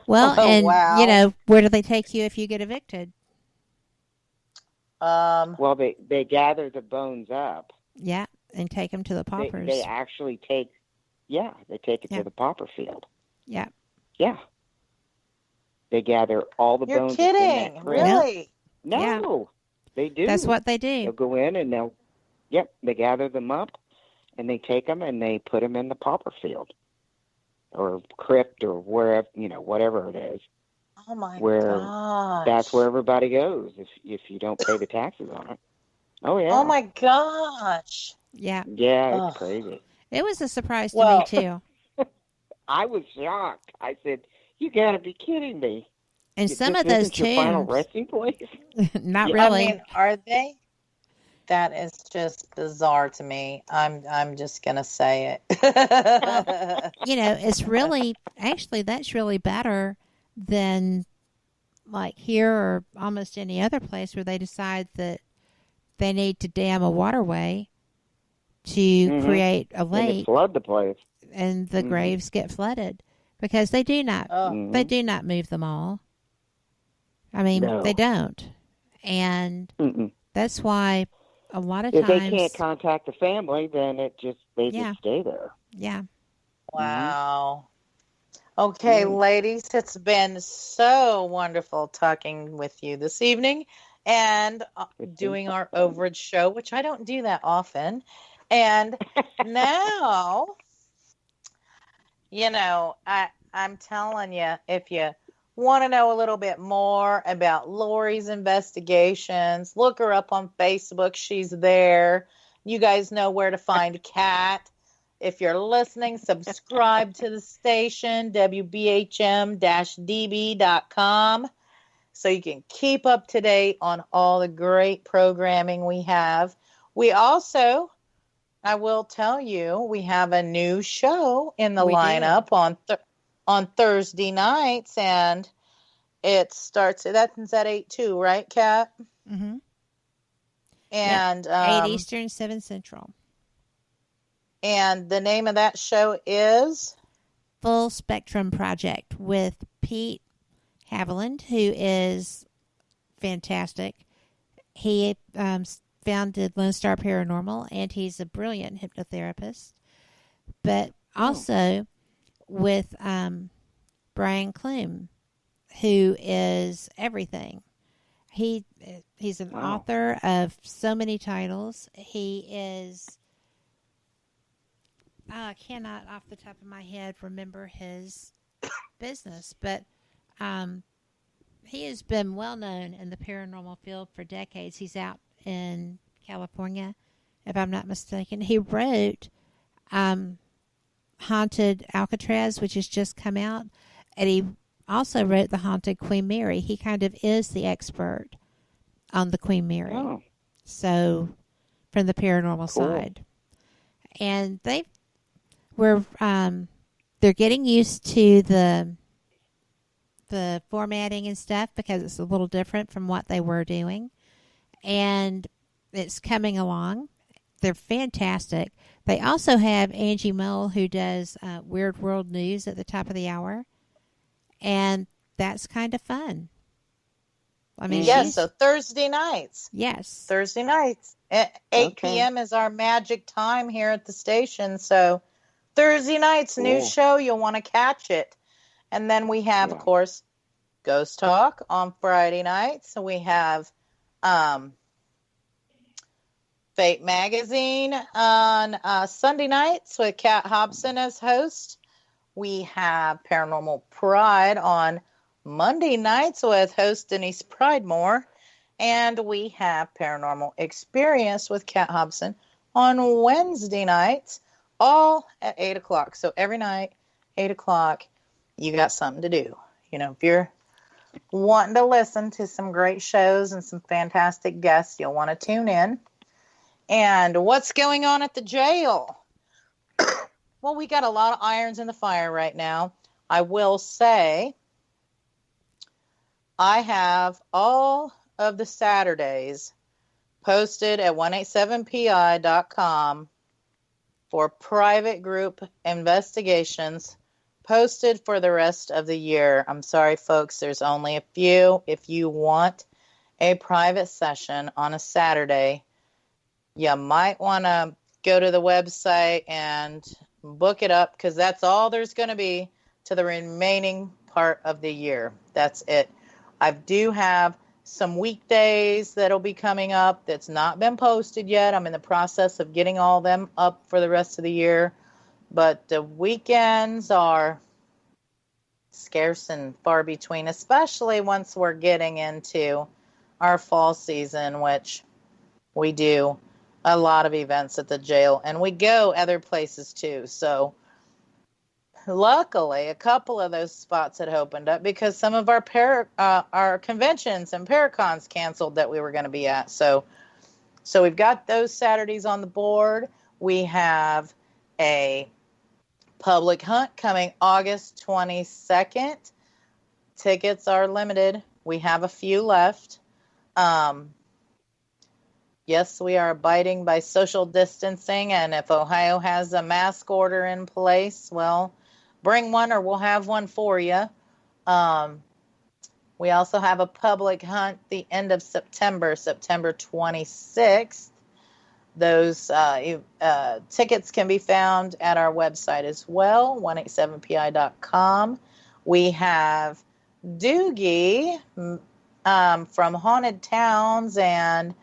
Well, and you know, where do they take you if you get evicted? Well, they gather the bones up. Yeah, and take them to the paupers. They actually take it to the pauper field. Yeah. Yeah. They gather all the bones. You're kidding, really? No, they do. That's what they do. They'll go in and they gather them up, and they take them and they put them in the pauper field, or crypt, or wherever, you know, whatever it is. Oh my where gosh. that's where everybody goes if you don't pay the taxes on it. Oh yeah. Oh my gosh. Yeah. Yeah, Ugh. it's crazy. It was a surprise to me, Well, too. I was shocked. I said, "You got to be kidding me! And some This of those isn't your final tombs, resting place?" not Yeah. I really. mean, are they? That is just bizarre to me. I'm just gonna say it. It's really, actually, that's really better than like here or almost any other place where they decide that they need to dam a waterway to create a And they lake, flood the place. and the graves get flooded because they do not they do not move them all. I mean, No. they don't, and that's why a lot of If times they can't contact the family, then they just stay there. Yeah. Wow. Okay, ladies, it's been so wonderful talking with you this evening and doing our overage show, which I don't do that often. And now, I'm telling you, if you want to know a little bit more about Lori's investigations, look her up on Facebook. She's there. You guys know where to find Kat. If you're listening, subscribe to the station, WBHM-DB.com, so you can keep up to date on all the great programming we have. We also, I will tell you, we have a new show in the lineup on Thursday nights, and it starts, that's at 8 too, right, Kat? Mm-hmm. And 8 Eastern, 7 Central. And the name of that show is Full Spectrum Project with Pete Haviland, who is fantastic. He founded Lone Star Paranormal, and he's a brilliant hypnotherapist. But also with Brian Clume, who is everything. He's an author of so many titles. He is... I cannot, off the top of my head, remember his business, but he has been well known in the paranormal field for decades. He's out in California, if I'm not mistaken. He wrote Haunted Alcatraz, which has just come out, and he also wrote The Haunted Queen Mary. He kind of is the expert on the Queen Mary. Oh. So, from the paranormal side. And they're getting used to the formatting and stuff because it's a little different from what they were doing, and it's coming along. They're fantastic. They also have Angie Mole, who does Weird World News at the top of the hour, and that's kind of fun. I mean, yes, so Thursday nights. Yes. Thursday nights. 8 p.m. is our magic time here at the station, so Thursday nights, new show, you'll want to catch it. And then we have, of course, Ghost Talk on Friday nights. So we have Fate Magazine on Sunday nights with Kat Hobson as host. We have Paranormal Pride on Monday nights with host Denise Pridemore. And we have Paranormal Experience with Kat Hobson on Wednesday nights, all at 8 o'clock. So every night, 8 o'clock, you got something to do. If you're wanting to listen to some great shows and some fantastic guests, you'll want to tune in. And what's going on at the jail? Well, we got a lot of irons in the fire right now. I will say I have all of the Saturdays posted at 187pi.com for private group investigations posted for the rest of the year. I'm sorry, folks, there's only a few. If you want a private session on a Saturday, you might want to go to the website and book it up, because that's all there's going to be to the remaining part of the year. That's it. I do have some weekdays that'll be coming up that's not been posted yet. I'm in the process of getting all them up for the rest of the year. But the weekends are scarce and far between, especially once we're getting into our fall season, which we do a lot of events at the jail, and we go other places too. So luckily, a couple of those spots had opened up because some of our conventions and Paracons canceled that we were going to be at. So we've got those Saturdays on the board. We have a public hunt coming August 22nd. Tickets are limited. We have a few left. Yes, we are abiding by social distancing, and if Ohio has a mask order in place, well, bring one or we'll have one for you. We also have a public hunt the end of September 26th. Those tickets can be found at our website as well, 187pi.com. We have Doogie from Haunted Towns and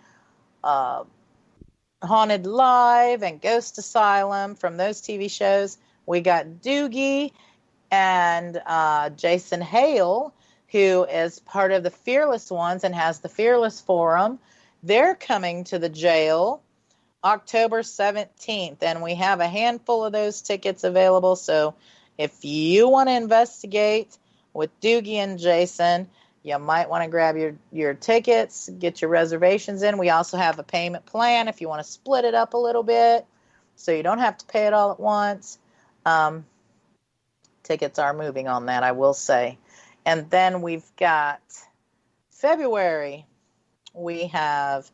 Haunted Live and Ghost Asylum from those TV shows. We got Doogie and Jason Hale, who is part of the Fearless Ones and has the Fearless Forum. They're coming to the jail October 17th, and we have a handful of those tickets available. So if you want to investigate with Doogie and Jason, you might want to grab your tickets, get your reservations in. We also have a payment plan if you want to split it up a little bit so you don't have to pay it all at once. Tickets are moving on that, I will say. And then we've got February. We have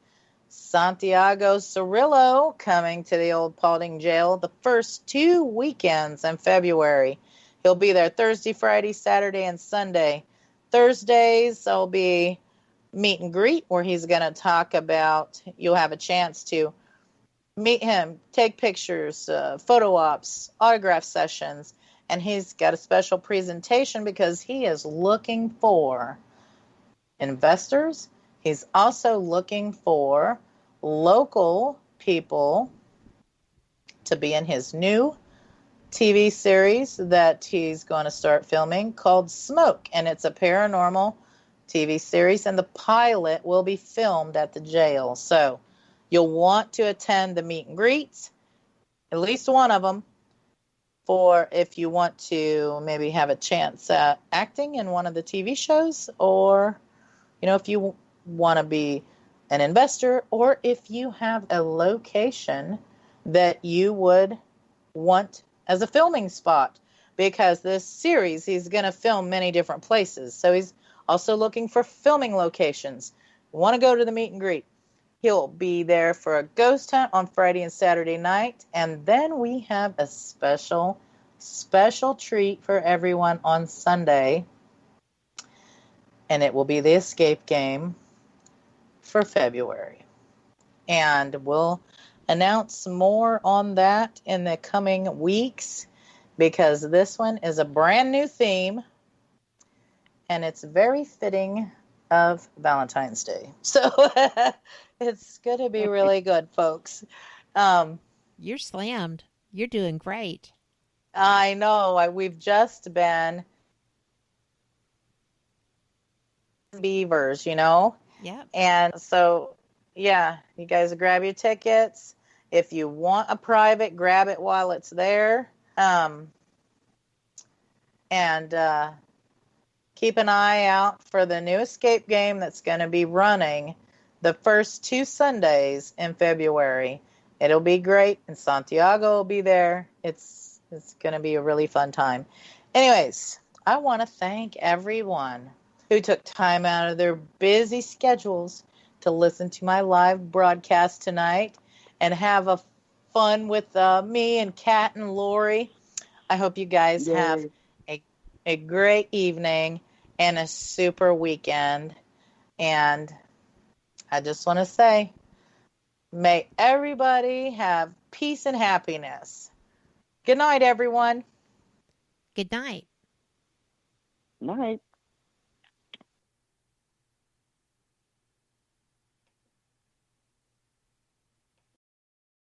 Santiago Cirillo coming to the old Paulding Jail the first 2 weekends in February. He'll be there Thursday, Friday, Saturday, and Sunday. Thursdays, there'll be meet and greet where he's going to talk about, you'll have a chance to meet him, take pictures, photo ops, autograph sessions, and he's got a special presentation because he is looking for investors. He's also looking for local people to be in his new TV series that he's going to start filming called Smoke, and it's a paranormal TV series, and the pilot will be filmed at the jail. So you'll want to attend the meet and greets, at least one of them, for if you want to maybe have a chance at acting in one of the TV shows, or if you want to be an investor, or if you have a location that you would want as a filming spot, because this series, he's going to film many different places. So he's also looking for filming locations. Want to go to the meet and greet. He'll be there for a ghost hunt on Friday and Saturday night. And then we have a special treat for everyone on Sunday. And it will be the escape game for February. And we'll announce more on that in the coming weeks, because this one is a brand new theme and it's very fitting of Valentine's Day. So it's going to be really good, folks. You're slammed. You're doing great. I know. We've just been beavers, Yeah. And so, yeah, you guys grab your tickets. If you want a private, grab it while it's there. And keep an eye out for the new escape game that's going to be running the first 2 Sundays in February. It'll be great, and Santiago will be there. It's going to be a really fun time. Anyways, I want to thank everyone who took time out of their busy schedules to listen to my live broadcast tonight and have a fun with me and Kat and Lori. I hope you guys have a great evening and a super weekend. And I just want to say, may everybody have peace and happiness. Good night, everyone. Good night. Night.